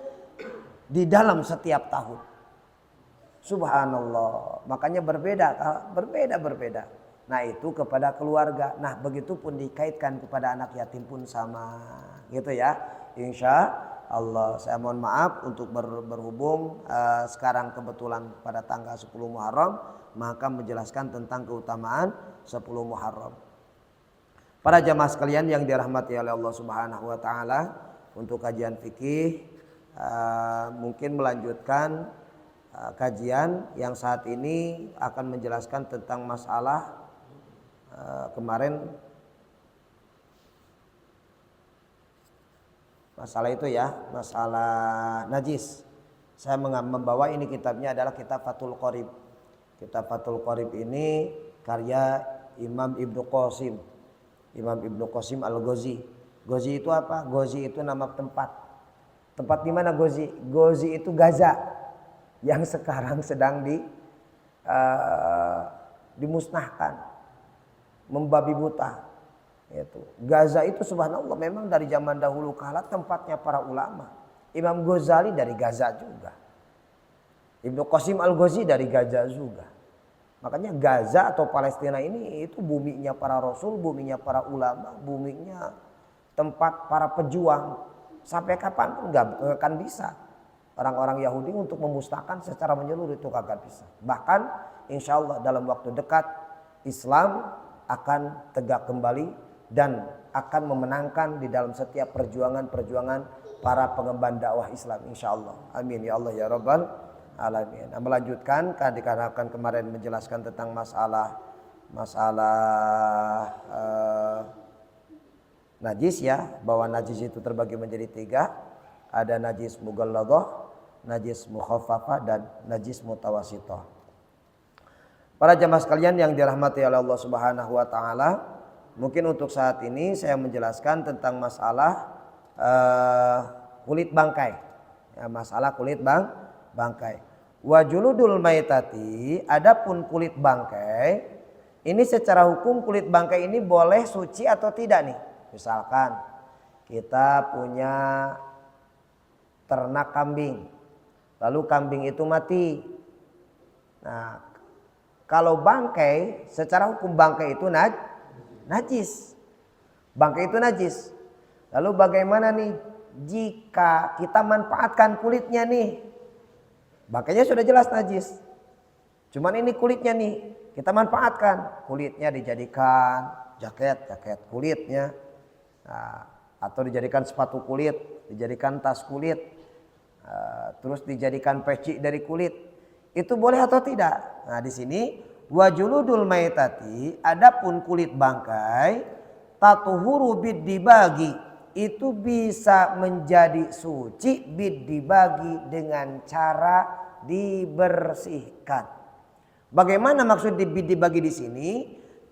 di dalam setiap tahun. Subhanallah. Makanya berbeda. Nah, itu kepada keluarga. Nah, begitu pun dikaitkan kepada anak yatim pun sama. Gitu ya. Insya Allah. Saya mohon maaf untuk berhubung sekarang kebetulan pada tanggal 10 Muharram, maka menjelaskan tentang keutamaan 10 Muharram. Para jamaah sekalian yang dirahmati oleh Allah Subhanahu wa taala, untuk kajian fikih mungkin melanjutkan kajian yang saat ini akan menjelaskan tentang masalah kemarin, masalah itu ya, masalah najis. Saya membawa ini kitabnya adalah kitab Fathul Qorib. Kitab Fathul Qorib ini karya Imam Ibnu Qasim. Imam Ibnu Qasim Al-Ghazi. Ghazi itu apa? Ghazi itu nama tempat. Tempat di mana Ghazi? Ghazi itu Gaza yang sekarang sedang dimusnahkan, membabi buta. Itu. Gaza itu subhanallah memang dari zaman dahulu kala tempatnya para ulama. Imam Ghazali dari Gaza juga. Ibnu Qasim Al-Ghazi dari Gaza juga. Makanya Gaza atau Palestina ini itu buminya para rasul, buminya para ulama, buminya tempat para pejuang. Sampai kapan pun nggak akan bisa orang-orang Yahudi untuk memusnahkan secara menyeluruh, itu kagak bisa. Bahkan insya Allah dalam waktu dekat Islam akan tegak kembali dan akan memenangkan di dalam setiap perjuangan para pengemban dakwah Islam, insya Allah. Amin ya Allah ya Rabbal alamin. Nah, melanjutkan dikarenakan kemarin menjelaskan tentang masalah najis ya, bahwa najis itu terbagi menjadi 3. Ada najis mughalladhah, najis mukhaffafah, dan najis mutawassithah. Para jamaah sekalian yang dirahmati oleh Allah Subhanahu wa taala, mungkin untuk saat ini saya menjelaskan tentang masalah kulit bangkai. Ya, masalah kulit bangkai. Wa juludul maitati, adapun kulit bangkai Ini secara hukum kulit bangkai ini boleh suci atau tidak nih? Misalkan kita punya ternak kambing, lalu kambing itu mati. Nah, kalau bangkai, secara hukum bangkai itu najis. Bangkai itu najis. Lalu bagaimana nih jika kita manfaatkan kulitnya nih? Bangkainya sudah jelas najis. Cuman ini kulitnya nih, kita manfaatkan. Kulitnya dijadikan jaket kulitnya. Nah, atau dijadikan sepatu kulit, dijadikan tas kulit, terus dijadikan peci dari kulit. Itu boleh atau tidak? Nah, di sini wajuludul maitati, adapun kulit bangkai tatuhuru bid-dibagi, itu bisa menjadi suci bid-dibagi dengan cara dibersihkan. Bagaimana maksud dibagi di sini?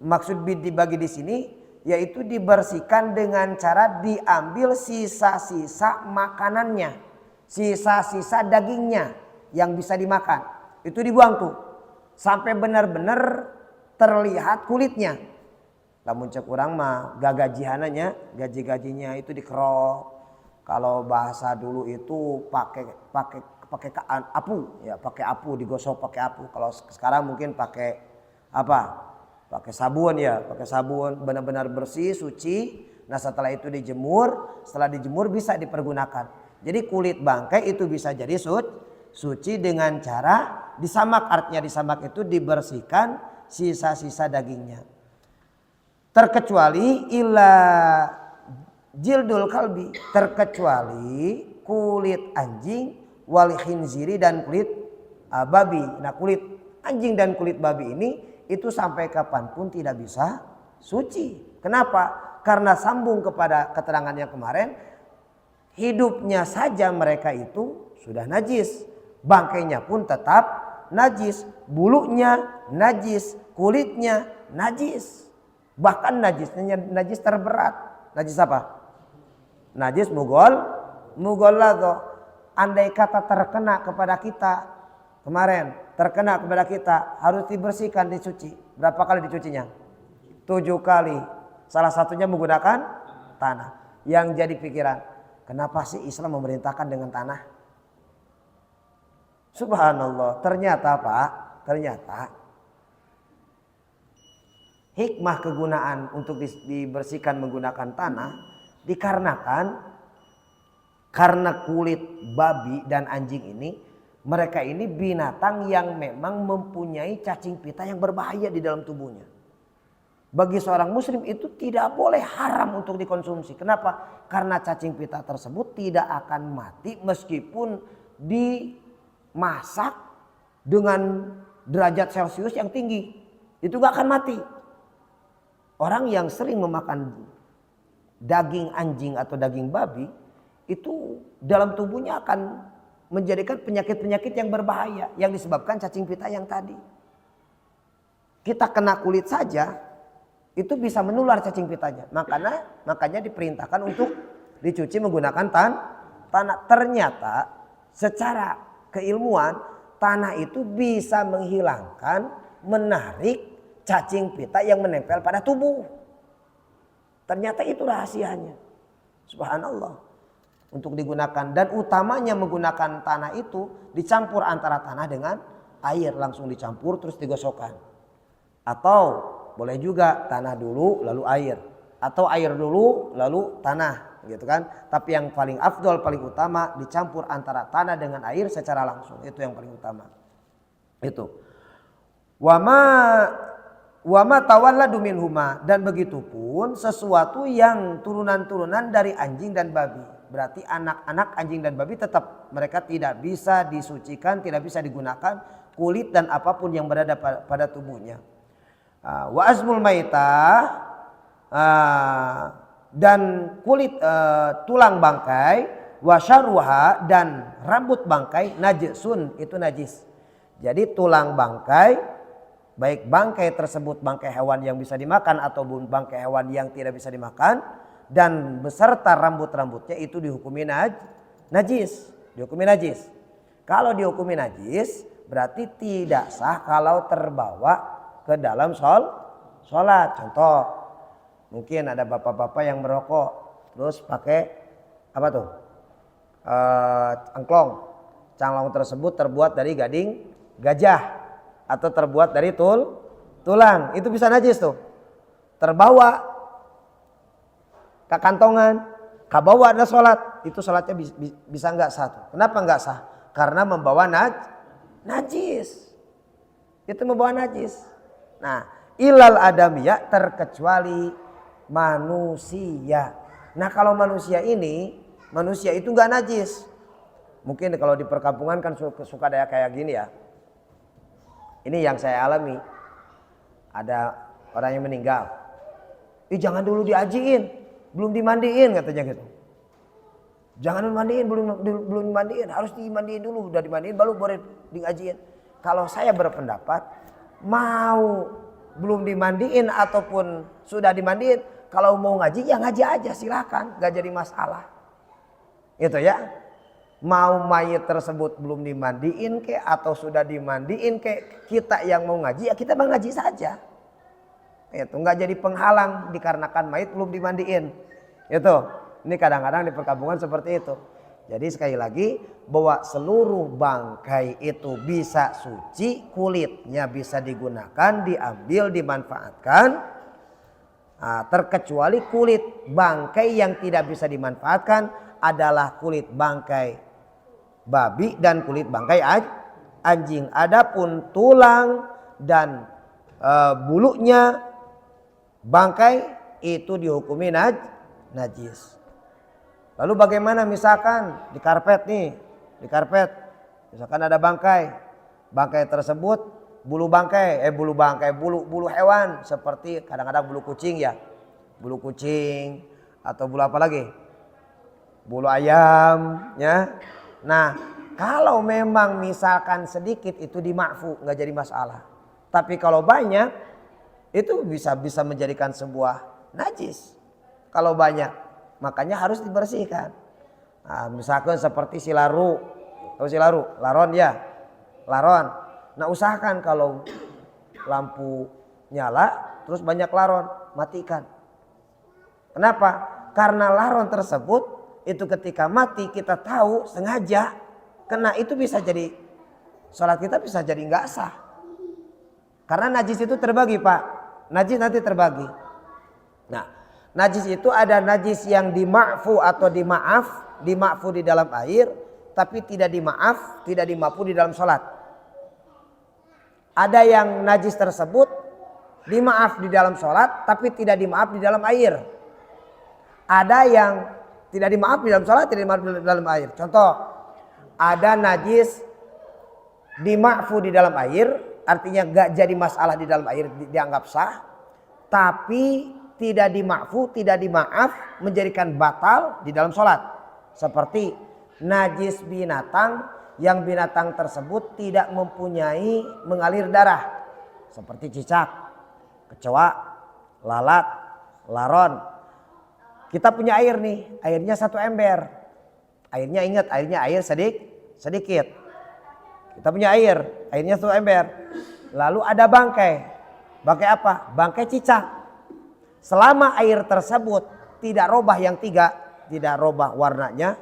Maksud dibagi di sini yaitu dibersihkan dengan cara diambil sisa-sisa makanannya, sisa-sisa dagingnya yang bisa dimakan. Itu dibuang tuh sampai benar-benar terlihat kulitnya. Lamun cek urang mah gagajihananya, gaji-gajinya itu dikerok. Kalau bahasa dulu itu pakai apu, ya pakai apu, digosok pakai apu. Kalau sekarang mungkin pakai apa? Pakai sabun ya, pakai sabun benar-benar bersih, suci. Nah, setelah itu dijemur, setelah dijemur bisa dipergunakan. Jadi kulit bangkai itu bisa jadi suci dengan cara disamak. Artinya disamak itu dibersihkan sisa-sisa dagingnya. Terkecuali ila jildul kalbi, terkecuali kulit anjing, wal khinziri, dan kulit babi. Nah, kulit anjing dan kulit babi ini itu sampai kapanpun tidak bisa suci. Kenapa? Karena sambung kepada keterangan yang kemarin, hidupnya saja mereka itu sudah najis, bangkainya pun tetap najis, bulunya najis, kulitnya najis. Bahkan najisnya najis terberat. Najis apa? Najis mughalladho. Andai kata terkena kepada kita kemarin, terkena kepada kita, harus dibersihkan, dicuci. Berapa kali dicucinya? 7 kali. Salah satunya menggunakan tanah. Yang jadi pikiran, kenapa sih Islam memerintahkan dengan tanah? Subhanallah. Ternyata Pak, hikmah kegunaan untuk dibersihkan menggunakan tanah dikarenakan karena kulit babi dan anjing ini, mereka ini binatang yang memang mempunyai cacing pita yang berbahaya di dalam tubuhnya. Bagi seorang muslim itu tidak boleh, haram untuk dikonsumsi. Kenapa? Karena cacing pita tersebut tidak akan mati meskipun dimasak dengan derajat Celcius yang tinggi. Itu gak akan mati. Orang yang sering memakan daging anjing atau daging babi, itu dalam tubuhnya akan menjadikan penyakit-penyakit yang berbahaya yang disebabkan cacing pita yang tadi. Kita kena kulit saja itu bisa menular cacing pitanya. Makanya diperintahkan untuk dicuci menggunakan tanah. Ternyata secara keilmuan tanah itu bisa menghilangkan, menarik cacing pita yang menempel pada tubuh. Ternyata itu rahasianya. Subhanallah. Untuk digunakan, dan utamanya menggunakan tanah itu dicampur antara tanah dengan air, langsung dicampur terus digosokkan. Atau boleh juga tanah dulu lalu air, atau air dulu lalu tanah, gitu kan. Tapi yang paling afdol, paling utama dicampur antara tanah dengan air secara langsung. Itu yang paling utama. Itu. Wama tawalladu minhuma, dan begitupun sesuatu yang turunan-turunan dari anjing dan babi. Berarti anak-anak anjing dan babi tetap mereka tidak bisa disucikan, tidak bisa digunakan kulit dan apapun yang berada pada tubuhnya. Wa azmul maitah, dan kulit tulang bangkai, wa syarruha, dan rambut bangkai, najsun, itu najis. Jadi tulang bangkai, baik bangkai tersebut bangkai hewan yang bisa dimakan ataupun bangkai hewan yang tidak bisa dimakan, dan beserta rambut-rambutnya itu dihukumi najis. Dihukumi najis. Kalau dihukumi najis berarti tidak sah kalau terbawa ke dalam sholat. Contoh, mungkin ada bapak-bapak yang merokok, terus pakai apa tuh? Angklong. Cangklong tersebut terbuat dari gading gajah atau terbuat dari tulang. Itu bisa najis tuh. Terbawa ke kantongan, kabawa ada sholat, itu sholatnya bisa nggak sah tuh. Kenapa nggak sah? Karena membawa najis. Itu membawa najis. Nah, ilal adamiyah terkecuali manusia. Nah, kalau manusia itu nggak najis. Mungkin kalau di perkampungan kan suka ada kayak gini ya. Ini yang saya alami. Ada orang yang meninggal. Jangan dulu diajiin, belum dimandiin katanya gitu. Jangan dimandiin, belum dimandiin, harus dimandiin dulu. Udah dimandiin baru boleh diajiin. Kalau saya berpendapat mau belum dimandiin ataupun sudah dimandiin, kalau mau ngaji ya ngaji aja silakan, nggak jadi masalah. Itu ya. Mau mayat tersebut belum dimandiin ke atau sudah dimandiin ke, kita yang mau ngaji ya kita mau ngaji saja. Itu nggak jadi penghalang dikarenakan mayat belum dimandiin. Itu. Ini kadang-kadang di perkampungan seperti itu. Jadi sekali lagi bahwa seluruh bangkai itu bisa suci, kulitnya bisa digunakan, diambil, dimanfaatkan. Nah, terkecuali kulit bangkai yang tidak bisa dimanfaatkan adalah kulit bangkai babi dan kulit bangkai anjing. Adapun tulang dan bulunya bangkai itu dihukumi najis. Lalu bagaimana misalkan di karpet nih, misalkan ada bangkai tersebut bulu hewan seperti kadang-kadang bulu kucing ya, atau bulu apa lagi, bulu ayam ya. Nah, kalau memang misalkan sedikit itu dima'fu, nggak jadi masalah. Tapi kalau banyak itu bisa menjadikan sebuah najis. Kalau banyak, makanya harus dibersihkan. Nah, misalkan seperti laron ya, laron. Nah, usahakan kalau lampu nyala terus banyak laron, matikan. Kenapa? Karena laron tersebut itu ketika mati kita tahu sengaja kena, itu bisa jadi sholat kita bisa jadi nggak sah. Karena najis itu terbagi Pak, najis nanti terbagi. Nah, najis itu ada najis yang dima'fu atau dima'fu di dalam air, tapi tidak dima'fu di dalam sholat. Ada yang najis tersebut dima'af di dalam sholat, tapi tidak dima'af di dalam air. Ada yang tidak dimaaf di dalam sholat, tidak dimaaf di dalam air. Contoh, ada najis dima'fu di dalam air, artinya gak jadi masalah di dalam air, dianggap sah. Tapi tidak dima'fu, tidak dimaaf, menjadikan batal di dalam sholat. Seperti najis binatang, yang binatang tersebut tidak mempunyai mengalir darah. Seperti cicak, kecoa, lalat, laron. Kita punya air nih, airnya 1 ember. Airnya ingat, air sedikit. Kita punya airnya 1 ember. Lalu ada bangkai. Bangkai apa? Bangkai cicak. Selama air tersebut tidak robah yang 3, tidak robah warnanya,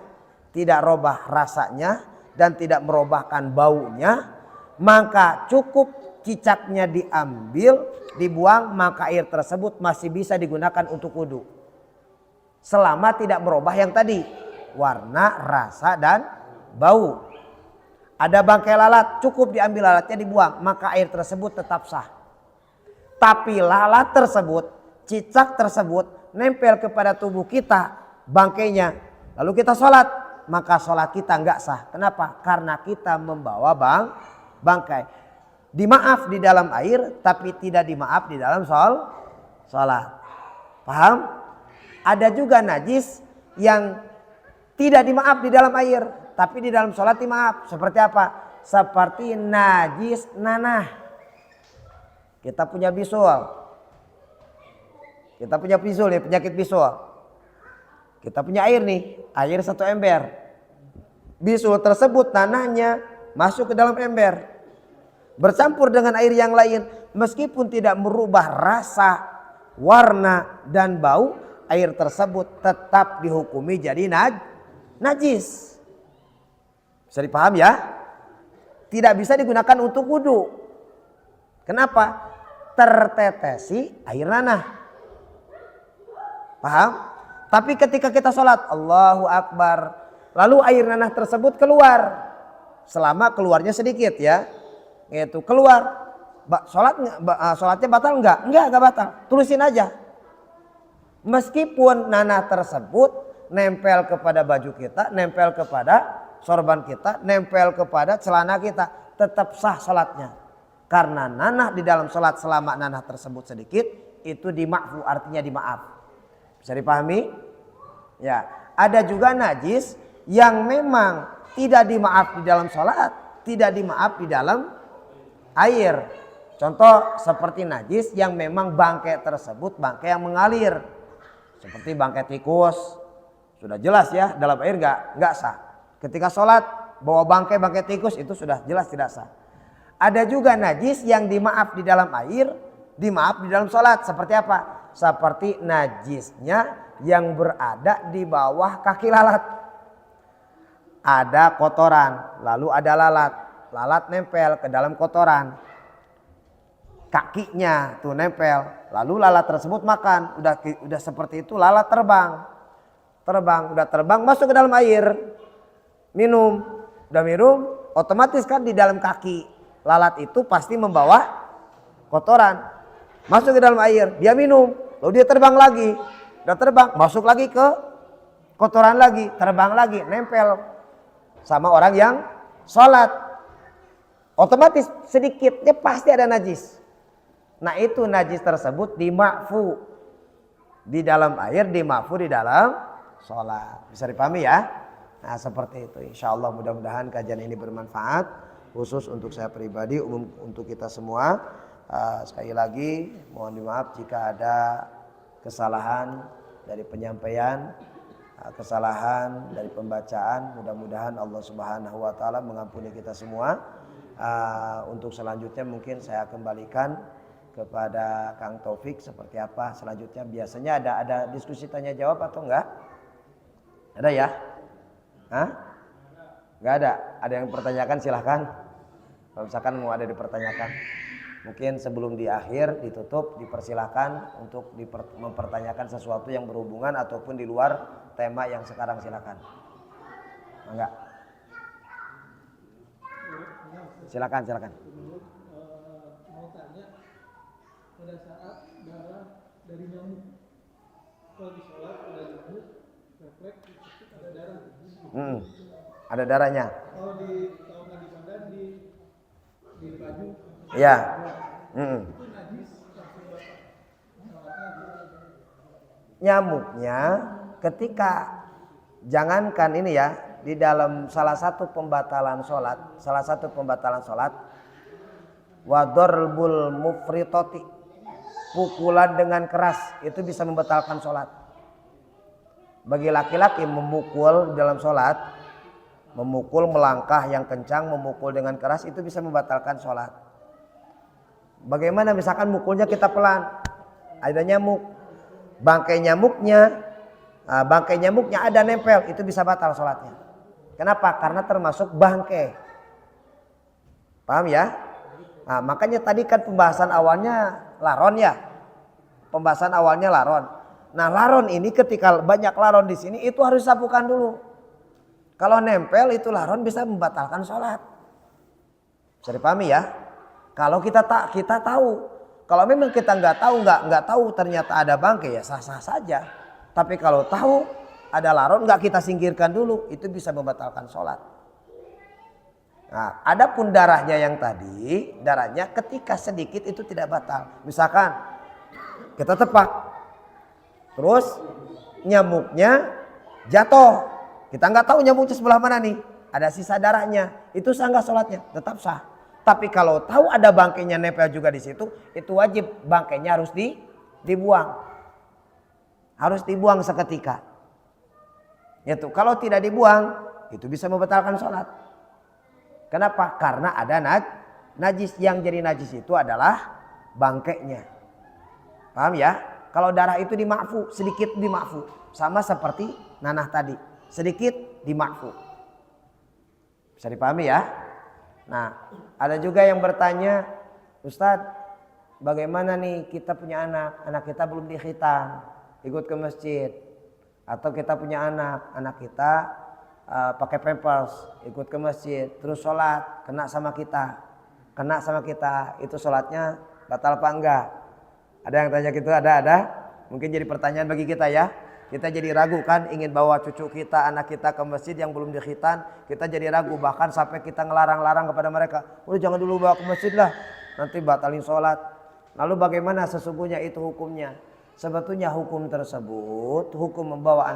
tidak robah rasanya, dan tidak merobahkan baunya, maka cukup cicaknya diambil, dibuang, maka air tersebut masih bisa digunakan untuk wudu. Selama tidak merubah yang tadi, warna, rasa, dan bau. Ada bangkai lalat, cukup diambil lalatnya dibuang, maka air tersebut tetap sah. Tapi lalat tersebut, cicak tersebut nempel kepada tubuh kita, bangkainya, lalu kita sholat, maka sholat kita nggak sah. Kenapa? Karena kita membawa bangkai. Dimaaf di dalam air, tapi tidak dimaaf di dalam sholat. Paham? Ada juga najis yang tidak dimaaf di dalam air, tapi di dalam sholat dimaaf. Seperti apa? Seperti najis nanah. Kita punya bisul. Ya, penyakit bisul. Kita punya air nih, air 1 ember. Bisul tersebut nanahnya masuk ke dalam ember. Bercampur dengan air yang lain. meskipun tidak merubah rasa, warna dan bau, air tersebut tetap dihukumi jadi najis. Bisa dipaham ya? Tidak bisa digunakan untuk wudu. Kenapa? Tertetesi air nanah. Paham? Tapi ketika kita sholat, Allahu Akbar, lalu air nanah tersebut keluar, selama keluarnya sedikit ya, yaitu keluar, sholatnya batal enggak? Enggak batal. Tulisin aja. Meskipun nanah tersebut nempel kepada baju kita, nempel kepada sorban kita, nempel kepada celana kita, tetap sah sholatnya. Karena nanah di dalam sholat selama nanah tersebut sedikit, itu dima'fu, artinya dimaaf. Bisa dipahami? Ya, ada juga najis yang memang tidak dimaaf di dalam sholat, tidak dimaaf di dalam air. Contoh seperti najis yang memang bangkai tersebut bangkai yang mengalir, seperti bangkai tikus, sudah jelas ya dalam air nggak sah. Ketika sholat bawa bangkai tikus itu sudah jelas tidak sah. Ada juga najis yang dimaaf di dalam air, dimaaf di dalam sholat. Seperti apa? Seperti najisnya yang berada di bawah kaki lalat. Ada kotoran, lalu ada lalat. Lalat nempel ke dalam kotoran. Kakinya tuh nempel, lalu lalat tersebut makan. Udah seperti itu lalat terbang, udah terbang masuk ke dalam air, minum, udah minum, otomatis kan di dalam kaki lalat itu pasti membawa kotoran, masuk ke dalam air, dia minum, lalu dia terbang lagi, udah terbang, masuk lagi ke kotoran lagi, terbang lagi, nempel sama orang yang sholat, otomatis sedikitnya pasti ada najis. Nah itu najis tersebut dima'fu di dalam air, dima'fu di dalam sholat. Bisa dipahami ya? Nah seperti itu. Insya Allah mudah-mudahan kajian ini bermanfaat. Khusus untuk saya pribadi, umum untuk kita semua. Sekali lagi mohon dimaaf jika ada kesalahan dari penyampaian, kesalahan dari pembacaan. Mudah-mudahan Allah Subhanahu wa taala mengampuni kita semua. Untuk selanjutnya mungkin saya kembalikan kepada Kang Taufik seperti apa selanjutnya. Biasanya ada diskusi tanya jawab atau enggak? Ada ya? Hah? Enggak ada? Ada yang pertanyakan silahkan. Kalau misalkan mau ada dipertanyakan. Mungkin sebelum di akhir ditutup dipersilahkan untuk mempertanyakan sesuatu yang berhubungan ataupun di luar tema yang sekarang silahkan. Enggak? Silakan. Mau tanya pada saat darah dari nyamuk, kalau di sholat ada nyamuk, refleks ada darah. Ada darahnya. Kalau nggak di badan di baju. Iya. Itu najis langsung batal. Nyamuknya ketika jangankan ini ya, di dalam salah satu pembatalan sholat wadarbul mufritoti, pukulan dengan keras itu bisa membatalkan sholat. Bagi laki-laki memukul dalam sholat, memukul, melangkah yang kencang, memukul dengan keras itu bisa membatalkan sholat. Bagaimana misalkan mukulnya kita pelan, ada nyamuk, bangkai nyamuknya ada nempel, itu bisa batal sholatnya. Kenapa? Karena termasuk bangkai. Paham ya? Nah, makanya tadi kan pembahasan awalnya laron ya. Pembahasan awalnya laron. Nah, laron ini ketika banyak laron di sini itu harus disapukan dulu. Kalau nempel itu laron bisa membatalkan sholat. Bisa dipahami ya? Kalau kita tahu. Kalau memang kita nggak tahu ternyata ada bangkai ya sah-sah saja. Tapi kalau tahu ada laron nggak kita singkirkan dulu, itu bisa membatalkan sholat. Nah, adapun darahnya yang tadi, darahnya ketika sedikit itu tidak batal. Misalkan kita tepak, terus nyamuknya jatuh, kita nggak tahu nyamuknya sebelah mana nih, ada sisa darahnya, itu sah nggak sholatnya? Tetap sah. Tapi kalau tahu ada bangkainya nempel juga di situ, itu wajib bangkainya harus dibuang, harus dibuang seketika. Itu kalau tidak dibuang, itu bisa membatalkan sholat. Kenapa? Karena ada najis. Yang jadi najis itu adalah bangkainya. Paham ya? Kalau darah itu dima'fu, sedikit dima'fu. Sama seperti nanah tadi, sedikit dima'fu. Bisa dipahami ya? Nah, ada juga yang bertanya, Ustadz, bagaimana nih kita punya anak kita belum dikhitan, ikut ke masjid. Atau kita punya anak kita pakai pampers, ikut ke masjid, terus sholat, kena sama kita, itu sholatnya batal apa enggak? Ada yang tanya gitu, ada. Mungkin jadi pertanyaan bagi kita ya. Kita jadi ragu kan, ingin bawa cucu kita, anak kita ke masjid yang belum dikhitan, kita jadi ragu, bahkan sampai kita ngelarang-larang kepada mereka, udah jangan dulu bawa ke masjid lah, nanti batalin sholat. Lalu bagaimana sesungguhnya itu hukumnya? Sebetulnya hukum tersebut, hukum membawa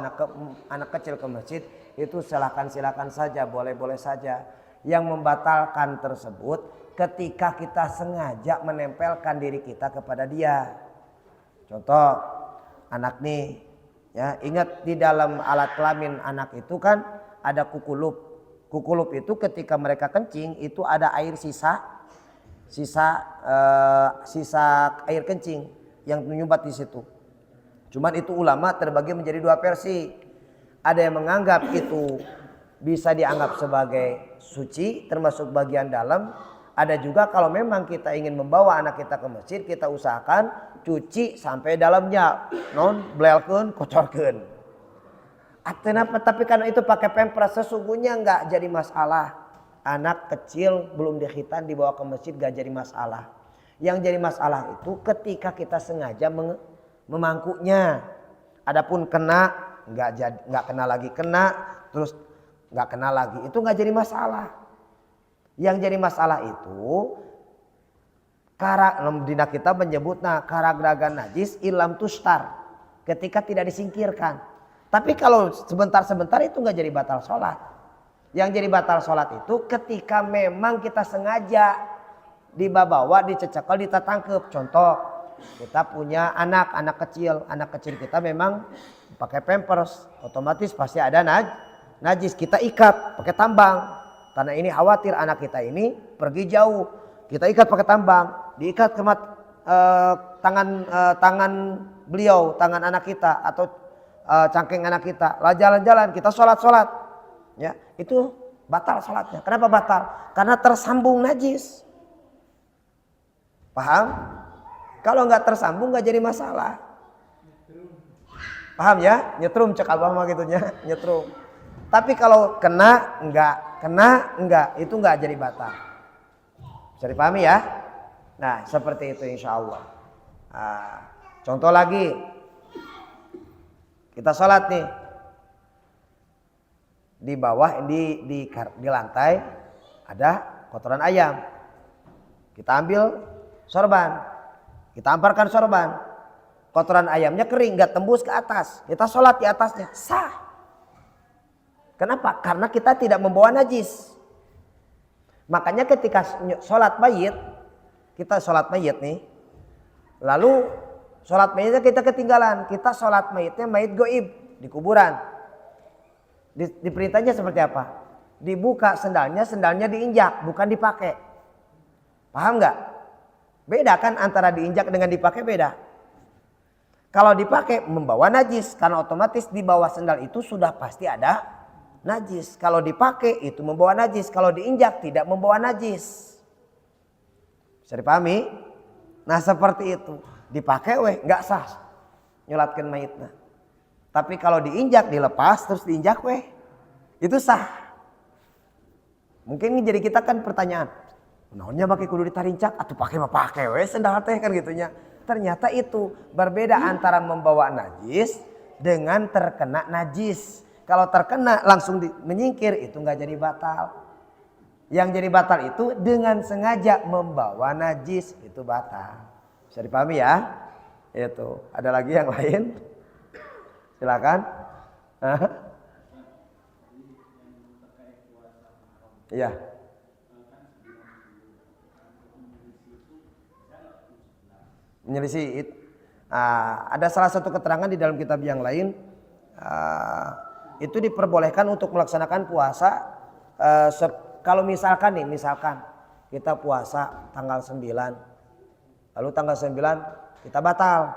anak kecil ke masjid, itu silakan saja, boleh saja. Yang membatalkan tersebut ketika kita sengaja menempelkan diri kita kepada dia. Contoh, anak nih, ya ingat di dalam alat kelamin anak itu kan ada kukulup. Kukulup itu ketika mereka kencing itu ada air sisa air kencing yang menyumbat di situ. Cuman itu ulama terbagi menjadi dua versi. Ada yang menganggap itu bisa dianggap sebagai suci termasuk bagian dalam. Ada juga kalau memang kita ingin membawa anak kita ke masjid, kita usahakan cuci sampai dalamnya, non blelkeun, kocorkeun. Tapi karena itu pakai pampers, sesungguhnya nggak jadi masalah. Anak kecil belum dikhitan dibawa ke masjid nggak jadi masalah. Yang jadi masalah itu ketika kita sengaja memangkunya. Adapun kena nggak kena lagi, terus nggak kena lagi, itu nggak jadi masalah. Yang jadi masalah itu dina kita menyebutnya karagragan najis ilam tustar, ketika tidak disingkirkan. Tapi kalau sebentar itu nggak jadi batal sholat. Yang jadi batal sholat itu ketika memang kita sengaja dibawa, dicecekal, ditatangkep. Contoh, kita punya anak kecil kita memang pakai pampers, otomatis pasti ada najis, kita ikat pakai tambang. Karena ini khawatir anak kita ini pergi jauh, kita ikat pakai tambang, diikat ke tangan beliau, tangan anak kita atau cangkeng anak kita. Lah jalan-jalan kita sholat, ya itu batal sholatnya. Kenapa batal? Karena tersambung najis. Paham? Kalau nggak tersambung nggak jadi masalah. Paham ya? Nyetrum cek abah mah gitunya, nyetrum. Tapi kalau kena enggak, itu enggak jadi batal. Bisa dipahami ya? Nah, seperti itu insya Allah. Nah, contoh lagi, kita sholat nih, di bawah di lantai ada kotoran ayam. Kita ambil sorban, kita amparkan sorban, kotoran ayamnya kering, nggak tembus ke atas. Kita sholat di atasnya, sah. Kenapa? Karena kita tidak membawa najis. Makanya ketika sholat mayit, kita sholat mayit nih, lalu sholat mayitnya kita ketinggalan, kita sholat mayitnya mayit goib di kuburan. Diperintahnya seperti apa? Dibuka sendalnya diinjak, bukan dipakai. Paham nggak? Beda kan antara diinjak dengan dipakai, beda. Kalau dipakai membawa najis, karena otomatis di bawah sendal itu sudah pasti ada najis. Kalau dipakai itu membawa najis, kalau diinjak tidak membawa najis. Bisa dipahami? Nah seperti itu. Dipakai nggak sah nyolatkeun mayitna. Tapi kalau diinjak, dilepas terus diinjak itu sah. Mungkin jadi kita kan pertanyaan, naonnya pakai kudu ditarincak atau pakai mah pakai sendal teh kan gitunya. Ternyata itu berbeda antara membawa najis dengan terkena najis. Kalau terkena langsung menyingkir itu nggak jadi batal. Yang jadi batal itu dengan sengaja membawa najis, itu batal. Bisa dipahami ya? Itu. Ada lagi yang lain? Silakan. Iya. Menyelisih. Ada salah satu keterangan di dalam kitab yang lain. Itu diperbolehkan untuk melaksanakan puasa kalau misalkan kita puasa tanggal 9 Lalu tanggal 9 kita batal.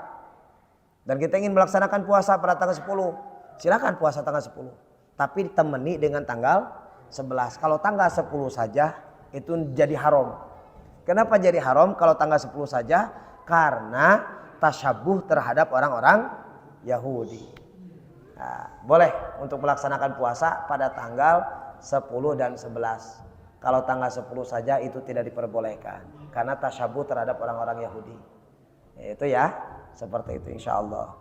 Dan kita ingin melaksanakan puasa pada tanggal 10. Silakan puasa tanggal 10. Tapi ditemani dengan tanggal 11. Kalau tanggal 10 saja itu jadi haram. Kenapa jadi haram kalau tanggal 10 saja? Karena tasyabuh terhadap orang-orang Yahudi. Nah, boleh untuk melaksanakan puasa pada tanggal 10 dan 11. Kalau tanggal 10 saja itu tidak diperbolehkan karena tasyabuh terhadap orang-orang Yahudi. Itu ya, seperti itu insyaallah.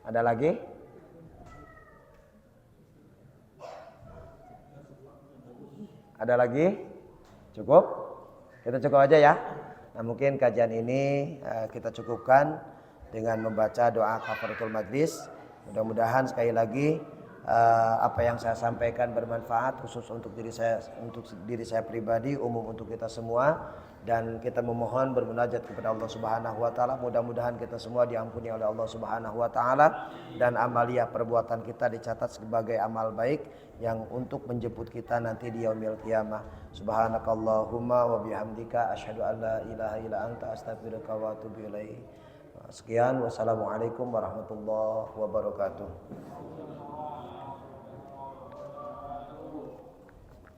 Ada lagi? Ada lagi? Cukup? Kita cukup aja ya. Nah, mungkin kajian ini kita cukupkan dengan membaca doa kafaratul majlis. Mudah-mudahan sekali lagi apa yang saya sampaikan bermanfaat khusus untuk diri saya pribadi, umum untuk kita semua, dan kita memohon bermunajat kepada Allah Subhanahu wa taala. Mudah-mudahan kita semua diampuni oleh Allah Subhanahu wa taala dan amalia perbuatan kita dicatat sebagai amal baik yang untuk menjemput kita nanti di yaumil qiyamah. Subhanakallahumma wa bihamdika asyhadu an la ilaha illa anta astaghfiruka wa atubu ilaik. Sekian, wassalamualaikum warahmatullahi wabarakatuh.